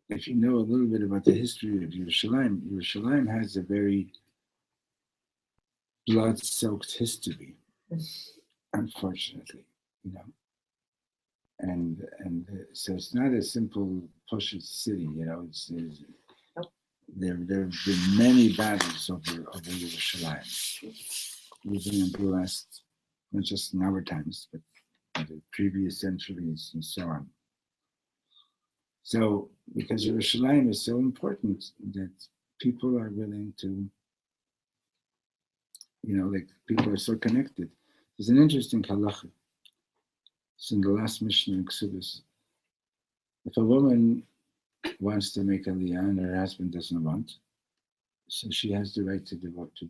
if you know a little bit about the history of Yerushalayim, Yerushalayim has a very blood-soaked history, unfortunately, And so it's not a simple push city, There have been many battles over Yerushalayim, even in the last, not just in our times, but in the previous centuries and so on. So, because Yerushalayim is so important that people are willing to, people are so connected. There's an interesting halacha. It's in the last mission in Ksubis. If a woman wants to make aliyah and her husband doesn't want, so she has the right to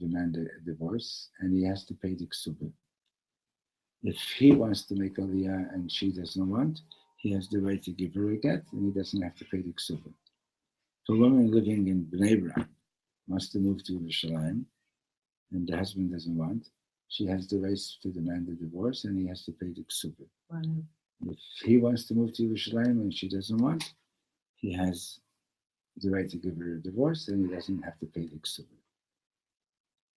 demand a divorce, and he has to pay the ksubah. If he wants to make aliyah and she doesn't want, he has the right to give her a get, and he doesn't have to pay the ksubah. If a woman living in Bnei Brak wants to move to Yerushalayim, and the husband doesn't want, she has the right to demand a divorce, and he has to pay the ksubah. Wow. If he wants to move to Yerushalayim and she doesn't want, he has the right to give her a divorce, and he doesn't have to pay the ksubah.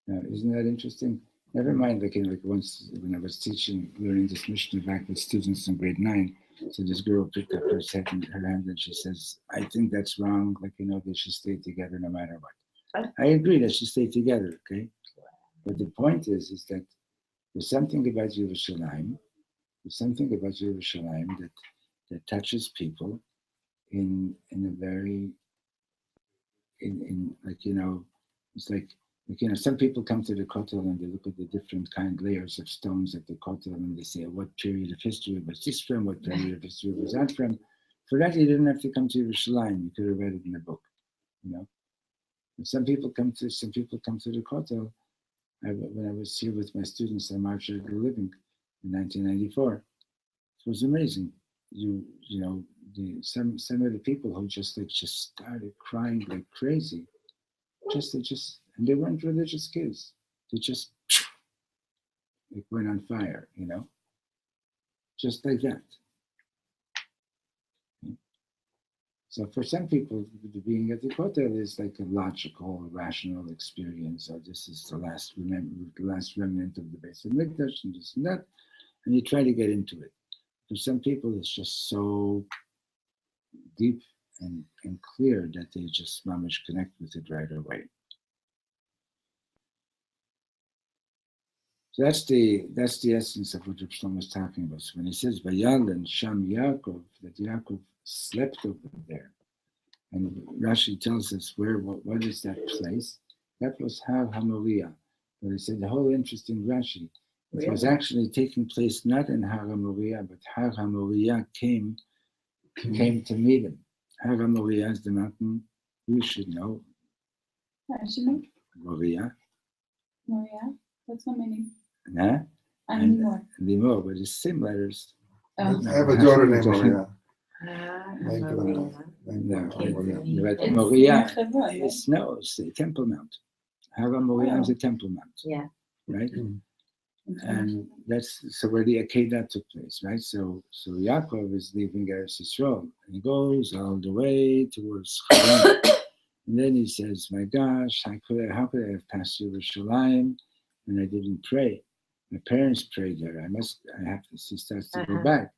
Now, isn't that interesting? Never mind, once when I was learning this Mishnah back with students in grade 9, so this girl picked up her hand and she says, I think that's wrong, they should stay together no matter what. I agree, they should stay together, okay? But the point is that there's something about Yerushalayim, that touches people in a very, it's like, some people come to the Kotel and they look at the different layers of stones at the Kotel and they say, what period of history was this from? What period of history was that from? For that, you didn't have to come to Yerushalayim. You could have read it in a book, And some people come to the Kotel. When I was here with my students on March of the Living in 1994, it was amazing. Some of the people who just started crying like crazy, and they weren't religious kids. They just went on fire, just like that. So for some people, being at the Kotel is like a logical, rational experience. Or this is the last remnant of the Beis Hamikdash, and this and that, and you try to get into it. For some people, it's just so deep and clear that they just mamish connect with it right away. So that's the essence of what Reb Shlomo was talking about. So when he says Vayal and Sham Yaakov, that Yaakov slept over there, and Rashi tells us what is that place? That was Har HaMoriah. But he said the whole interesting Rashi. It was actually taking place not in Har HaMoriah, but Har HaMoriah came to meet him. Har HaMoriah is the mountain you should know. I should know. Moriah. Moriah? That's not my name. Nah? And Limor, but it's same letters. I have a daughter named Maria. But Moriah is it's a temple mount. Har HaMoriah is a temple mount. Yeah. Right? And that's so where the Akedah took place, right? So Yaakov is leaving Eretz Yisrael, and he goes all the way towards Haran. And then he says, "My gosh, how could I have passed through Yerushalayim and I didn't pray? My parents prayed there. I have to." He starts to go back.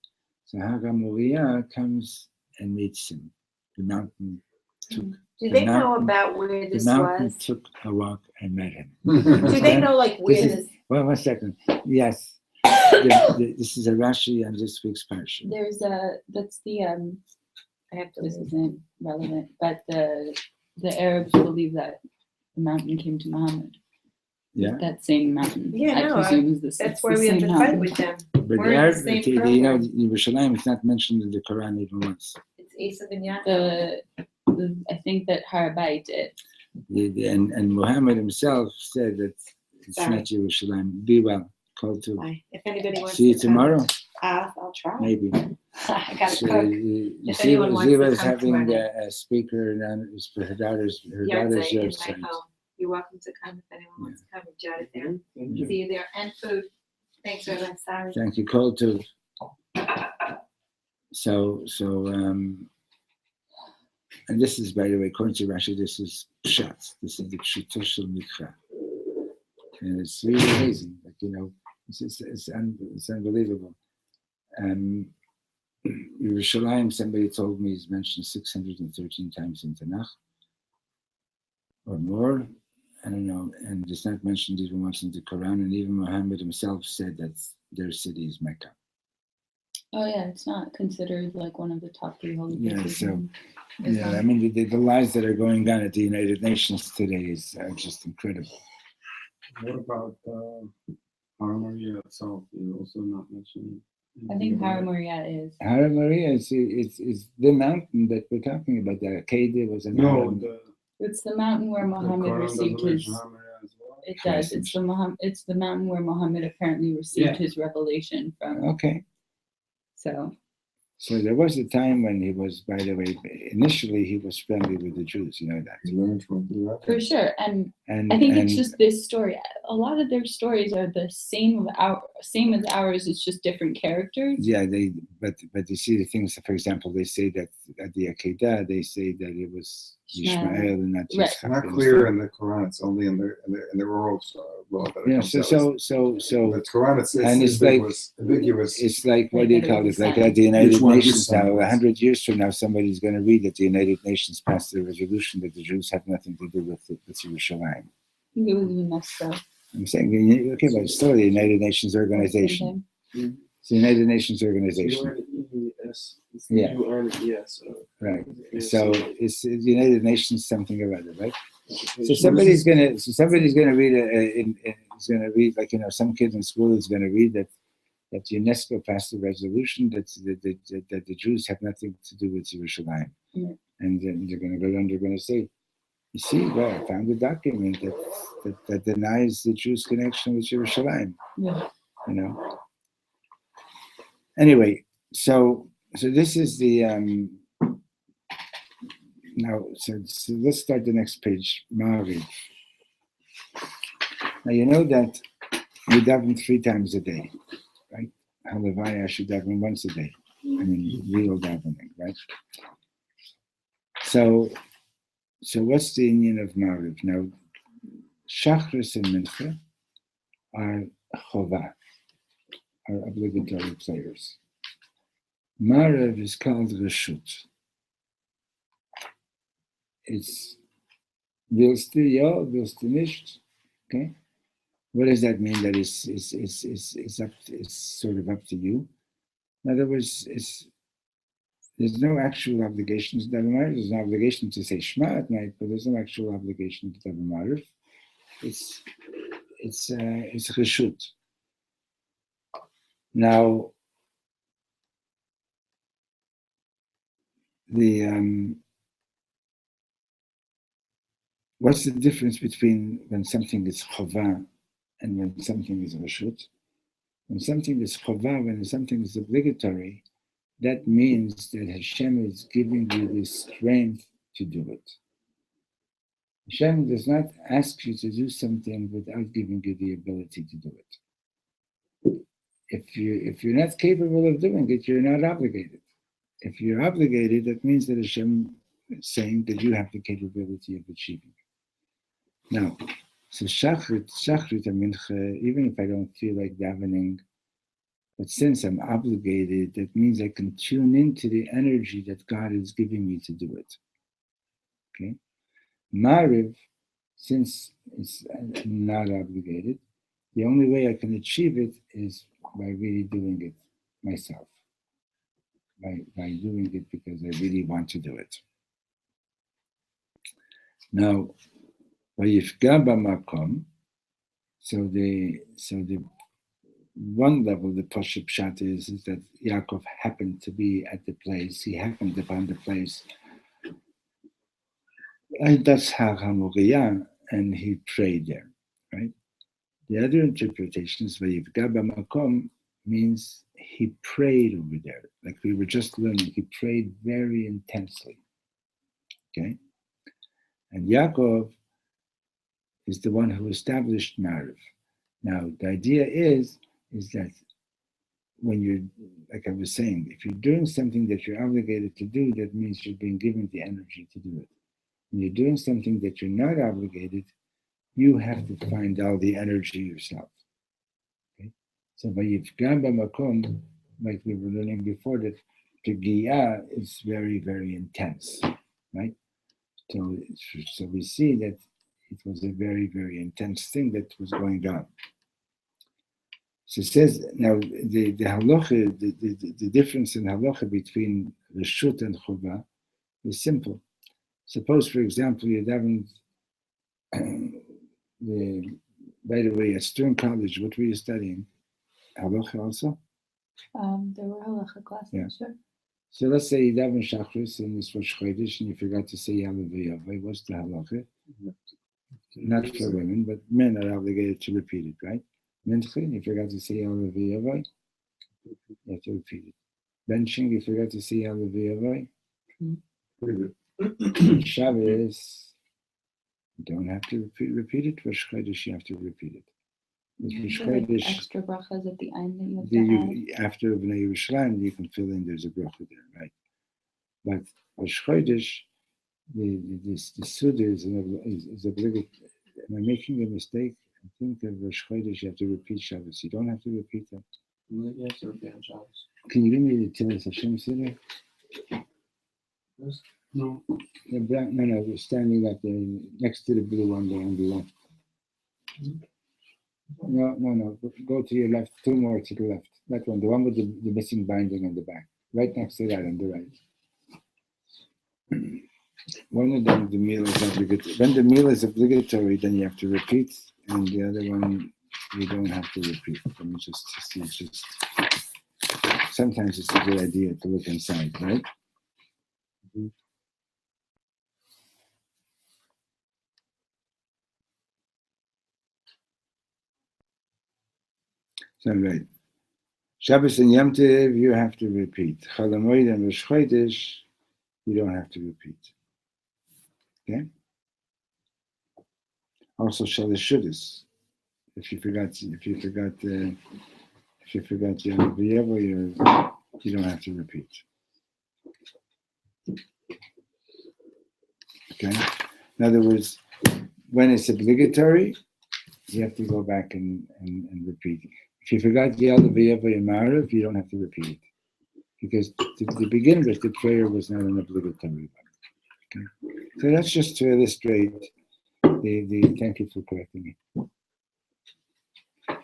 So Hagar Moriah comes and meets him. The mountain took. Do they know about where this the mountain was? took a walk and met him. Do they know like where this? Well, 1 second. Yes. This is a Rashi on this week's Parshat. That's the I have to. This isn't relevant, but the Arabs believe that the mountain came to Muhammad. Yeah. That same mountain. Yeah, I presume is that's where we have to fight with them. But We're the in Arab, the same Yerushalayim is not mentioned in the Quran even once. It's Asa ben Yaakov. I think that Harabait did. And Muhammad himself said that it's not Yerushalayim. Be well. Call to. Bye. If anybody wants See you to tomorrow. I'll try. Maybe. I gotta So, cook. If anyone wants Ziva to is come having tomorrow. a speaker for her daughter's Yahrzeit in yahrzeit. my home. You're welcome to come if anyone wants to come and jot it there. Thank you. See you there. And food. Thanks, Rabbi. Sorry. Thank you, call to. So and this is, by the way, according to Rashi, this is Pshat. This is the Pshuto Shel Mikra. And it's really amazing. Like, it's unbelievable. Yerushalayim, somebody told me, is mentioned 613 times in Tanakh or more. I don't know. And it's not mentioned even once in the Quran. And even Muhammad himself said that their city is Mecca. Oh yeah, it's not considered like one of the top 3 holy places. Yeah, I mean the lies that are going on at the United Nations today are just incredible. What about Har Maria itself? You also not mentioned. I think Har Maria is. Har Maria is the mountain that we're talking about. The Akedah was a mountain. It's the mountain where Muhammad received his. It does. It's the mountain where Muhammad apparently received his revelation from. Okay. So there was a time when he was, by the way, initially he was friendly with the Jews. You know that. He learned from the for sure, and I think it's just this story. A lot of their stories are the same as ours. It's just different characters. Yeah, but you see the things. For example, they say that at the Akedah, they say that it was Ishmael and not Right. Yitzchak. not clear in the Quran. It's only in the oral law that it comes out. So The Quran it's ambiguous. It's like, what do you call it? Like at the United Nations now, 100 years from now, somebody's going to read that the United Nations passed a resolution that the Jews have nothing to do with Yerushalayim. It was UNESCO. I'm saying, okay, but it's still the United Nations organization. It's the United Nations organization. Yeah. Right. So it's the United Nations something or other, right? So somebody's gonna read like some kid in school is gonna read that UNESCO passed a resolution that the Jews have nothing to do with Yerushalayim, and then they're gonna go and they're gonna say, you see, well, I found a document that denies the Jews' connection with Yerushalayim. Yeah. Anyway, so this is the now. So let's start the next page. Ma'ariv. Now you know that we daven 3 times a day, right? Halavai, I should daven once a day. I mean, real davening, right? So what's the union of Ma'ariv? Now, Shachris and Mincha are Chovah, are obligatory prayers. Ma'ariv is called Reshut. It's willst du ja, willst du nicht? Okay. What does that mean? That it's sort of up to you. In other words, there's no actual obligations to daven Ma'ariv. There's no obligation to say Shema at night, but there's no actual obligation to daven Ma'ariv. It's Reshut. Now, what's the difference between when something is Chovah and when something is Reshut? When something is Chovah, when something is obligatory, that means that Hashem is giving you the strength to do it. Hashem does not ask you to do something without giving you the ability to do it. if you're not capable of doing it, you're not obligated. If you're obligated, that means that Hashem is saying that you have the capability of achieving. Now, so Shachrit and Mincha, even if I don't feel like davening, but since I'm obligated, that means I can tune into the energy that God is giving me to do it. Okay? Mariv, since it's not obligated, the only way I can achieve it is by really doing it myself. By doing it because I really want to do it. Now, Vayifga b'makom. So the one level, the Pshat is that Yaakov happened to be at the place. He happened upon the place. And that's how Hamogiyah, and he prayed there, right? The other interpretation is Vayifga b'makom means he prayed over there. Like we were just learning, he prayed very intensely. Okay? And Yaakov is the one who established Mariv. Now, the idea is that when you're, like I was saying, if you're doing something that you're obligated to do, that means you're being given the energy to do it. When you're doing something that you're not obligated, you have to find all the energy yourself. Okay? So, Vayifga b'makom, like we were learning before, that Pegiyah is very, very intense, right? So we see that it was a very, very intense thing that was going on. So it says, now the halacha, the difference in halacha between reshut and chuvah is simple. Suppose, for example, you're having, by the way, at Stern College, what were you studying? Halacha also? There were halacha classes, Yeah. sure. So let's say you daven Shachris and it's Rosh Chodesh and you forgot to say Yalav V'Yavai. What's the halacha? Not for women, but men are obligated to repeat it, right? Mincha, you forgot to say Yalav V'Yavai, you have to repeat it. Benching, you forgot to say Yalav V'Yavai. Shabbos, you don't have to repeat it. Rosh Chodesh, you have to repeat it. Like extra brachas at the end that you have to add. After Bnei Yerushalayim, you can fill in, there's a bracha there, right? But Rosh Chodesh, the Suda is obligatory. Am I making a mistake? I think that Rosh Chodesh you have to repeat Shabbos. You don't have to repeat that. You have to repeat on Shabbos. Can you give me the Tilas Hashem Suda? No. No, we're standing up there next to the blue one there on the left. No. Go to your left, two more to the left. That one, the one with the missing binding on the back. Right next to that on the right. One of them, the meal is obligatory. When the meal is obligatory, then you have to repeat, and the other one, you don't have to repeat. I mean, just sometimes it's a good idea to look inside, right? Mm-hmm. So, right. Shabbos and Yom Tov, you have to repeat. Chol HaMoed and Rosh Chodesh, you don't have to repeat. Okay? Also, Shalosh Shudas. If you forgot Yom V'Yavo, you don't have to repeat. Okay? In other words, when it's obligatory, you have to go back and repeat. If you forgot Yom V'Yavo Yamarev, you don't have to repeat it. Because to begin with, the prayer was not an obligatory one. Okay? So that's just to illustrate thank you for correcting me.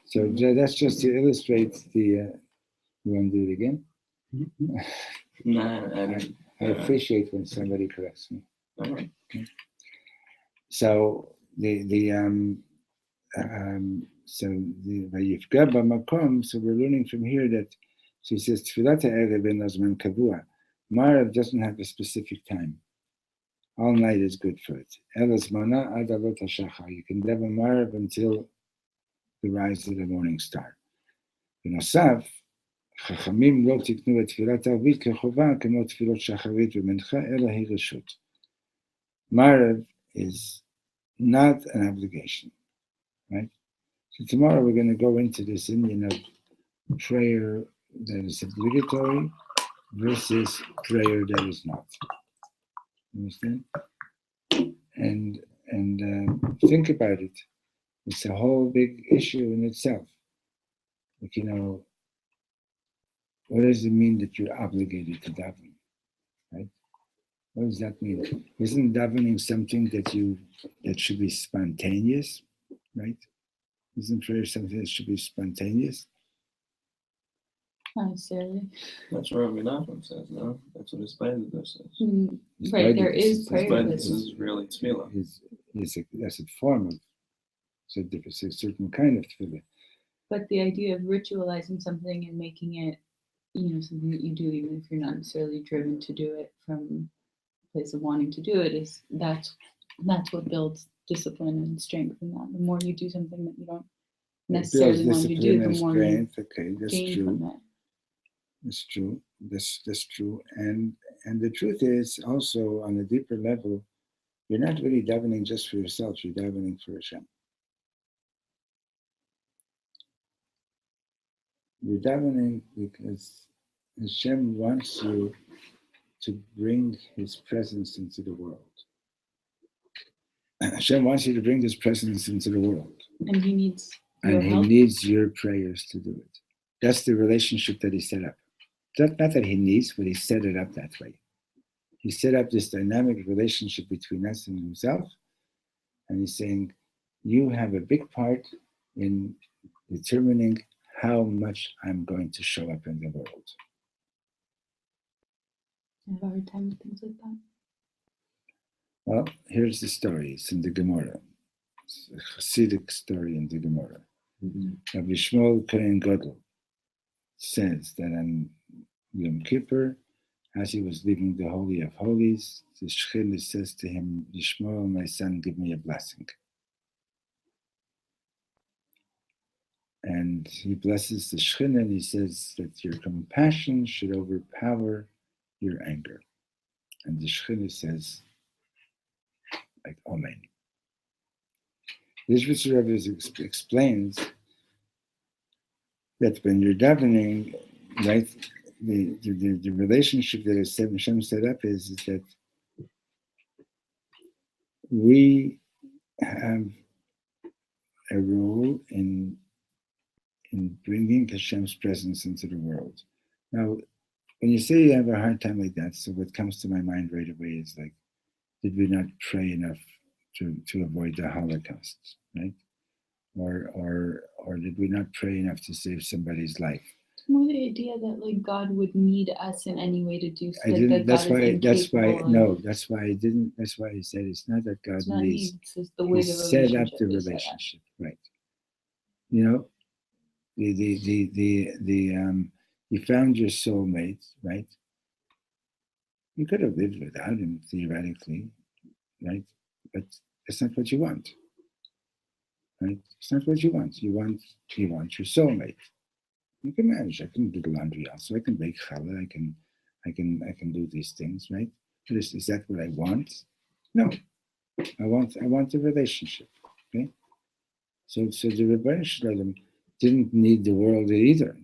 So that's just to illustrate you want to do it again? No, I appreciate when somebody corrects me. Okay. So the Vayifga b'makom. So we're learning from here that so he says Tfilat ha'erev en lazman kavua. Marav doesn't have a specific time. All night is good for it. Elazmana ad alot hashachar. You can daven Marav until the rise of the morning star. בנוסף, חכמים לא תקנו את תפילת ערבית כחובה כמו תפילות שחרית ומנחה, אלא היא רשות. Marav is not an obligation, right? So tomorrow we're going to go into this Indian of prayer that is obligatory versus prayer that is not. You understand? And think about it. It's a whole big issue in itself. Like, what does it mean that you're obligated to daven? Right? What does that mean? Isn't davening something that should be spontaneous? Right? Isn't prayer something that should be spontaneous? Not necessarily. That's what Rabbi Nachman says, no? That's what his Baidu says. Right, there is prayer. But this is really tefillah. That's a form of, it's a certain kind of tefillah. But the idea of ritualizing something and making it, something that you do, even if you're not necessarily driven to do it from a place of wanting to do it, that's what builds discipline and strength in that. The more you do something that you don't necessarily want to do, the more you gain from it. That's true. That's true. And the truth is also on a deeper level, you're not really davening just for yourself. You're davening for Hashem. You're davening because Hashem wants you to bring His presence into the world. Hashem wants you to bring His presence into the world. And He needs your help. He needs your prayers to do it. That's the relationship that He set up. Not that He needs, but He set it up that way. He set up this dynamic relationship between us and Himself. And He's saying, you have a big part in determining how much I'm going to show up in the world. I have a hard time with things like that. Well, here's the story. It's in the Gemara. It's a Hasidic story in the Gemara. Reb Shlomo Carlebach says that on Yom Kippur, as he was leaving the Holy of Holies, the Shekhinah says to him, Yishmael, my son, give me a blessing. And he blesses the Shekhinah and he says that your compassion should overpower your anger. And the Shekhinah says, like, Amen. This Rebbe explains that when you're davening, right, the relationship that Hashem set up is that we have a role in bringing Hashem's presence into the world. Now, when you say you have a hard time like that, so what comes to my mind right away is like, did we not pray enough to avoid the Holocaust, right? Or did we not pray enough to save somebody's life? It's more the idea that like God would need us in any way to do I didn't. That's why I didn't. That's why I said it's not that God needs. It's the way He set up the relationship, right? You found your soulmate, right? You could have lived without him theoretically, right? But that's not what you want, right? It's not what you want. You want your soulmate. You can manage. I can do the laundry also. I can bake challah. I can do these things, right? But is that what I want? No. I want a relationship. Okay. So the Rebbeinu Shalom didn't need the world either.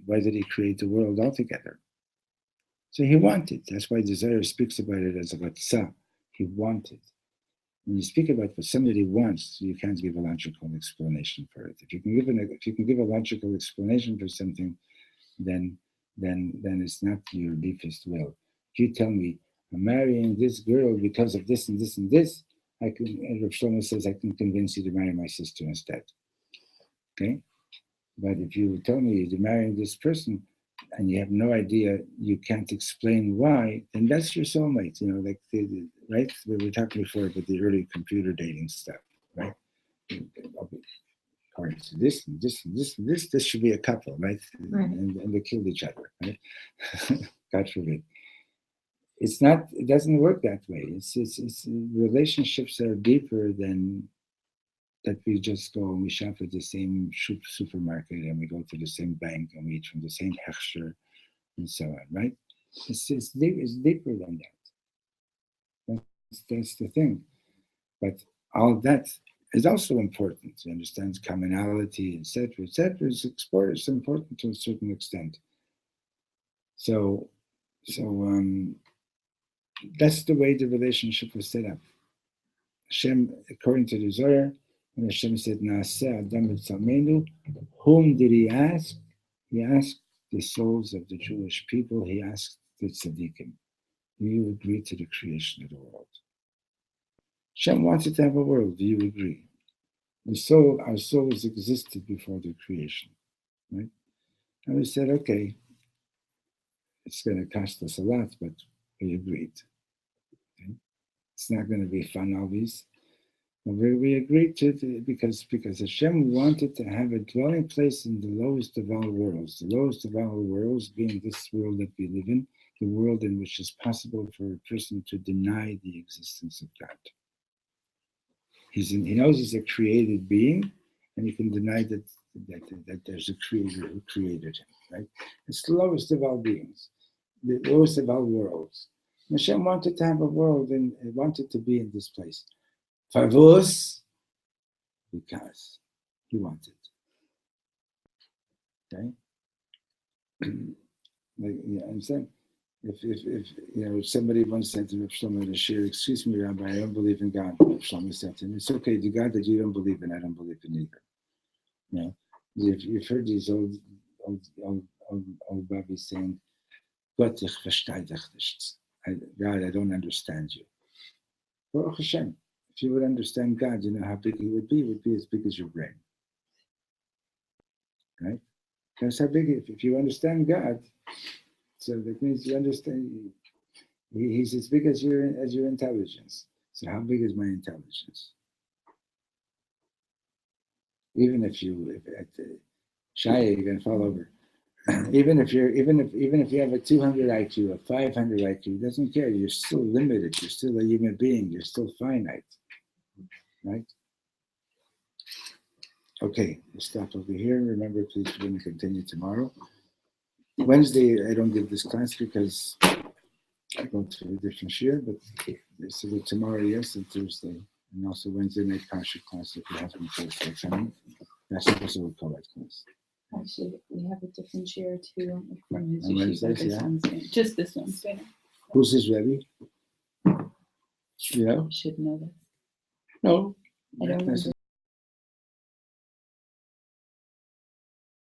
Why did He create the world altogether? So He wanted. That's why the Zohar speaks about it as a ratzah. He wanted. When you speak about what somebody wants, you can't give a logical explanation for it. If you can give a logical explanation for something, then it's not your deepest will. If you tell me I'm marrying this girl because of this and this and this, Reb Shlomo says I can convince you to marry my sister instead. Okay, but if you tell me you're marrying this person and you have no idea, you can't explain why, then that's your soulmate. Like right? We were talking before about the early computer dating stuff, right? According to this and this and this and this should be a couple, right? And they killed each other, right? God forbid. It's not. It doesn't work that way. It's relationships are deeper than that. We just go and we shop at the same supermarket and we go to the same bank and we eat from the same hechsher and so on, right? It's deeper than that. That's the thing. But all that is also important. He understands commonality, etc., etc. It's important to a certain extent. So that's the way the relationship was set up. Hashem, according to the Zohar, when Hashem said, Naaseh Adam B'Tzalmenu, whom did he ask? He asked the souls of the Jewish people. He asked the tzaddikim, do you agree to the creation of the world? Hashem wanted to have a world. Do you agree? Our souls existed before the creation, right? And we said, okay, it's going to cost us a lot, but we agreed. Okay? It's not going to be fun always. But we agreed to it because Hashem wanted to have a dwelling place in the lowest of all worlds. The lowest of all worlds being this world that we live in, the world in which it's possible for a person to deny the existence of God. He knows he's a created being, and he can deny that there's a creator who created him, right? It's the lowest of all beings, the lowest of all worlds. Hashem wanted to have a world and wanted to be in this place. Favos, because he wanted. Okay? I'm saying, if somebody once said to Reb Shlomo the shir, excuse me, Rabbi, I don't believe in God. Reb Shlomo said to him, it's okay, the God that you don't believe in, I don't believe in either. You know, you've heard these old Babis saying, Gott, ich verstehe dich nicht. God, I don't understand you. Baruch Hashem, if you would understand God, you know how big he would be. It would be as big as your brain. Right? That's how big, if you understand God, so that means you understand, he's as big as your intelligence. So how big is my intelligence? Even if Shia, you're going to fall over. Even if you have a 200 IQ, a 500 IQ, doesn't care. You're still limited. You're still a human being. You're still finite, right? Okay, we'll stop over here. Remember, please, we're going to continue tomorrow. Wednesday, I don't give this class because I go to a different shir, but so tomorrow, yes, and Thursday, and also Wednesday night Parshat class if you have me Thursday coming. That's also a co-ed class. Actually, we have a different share too. On Wednesdays, yeah. Just this one. Who's his Rebbe? You know? Should know that. No. I don't remember.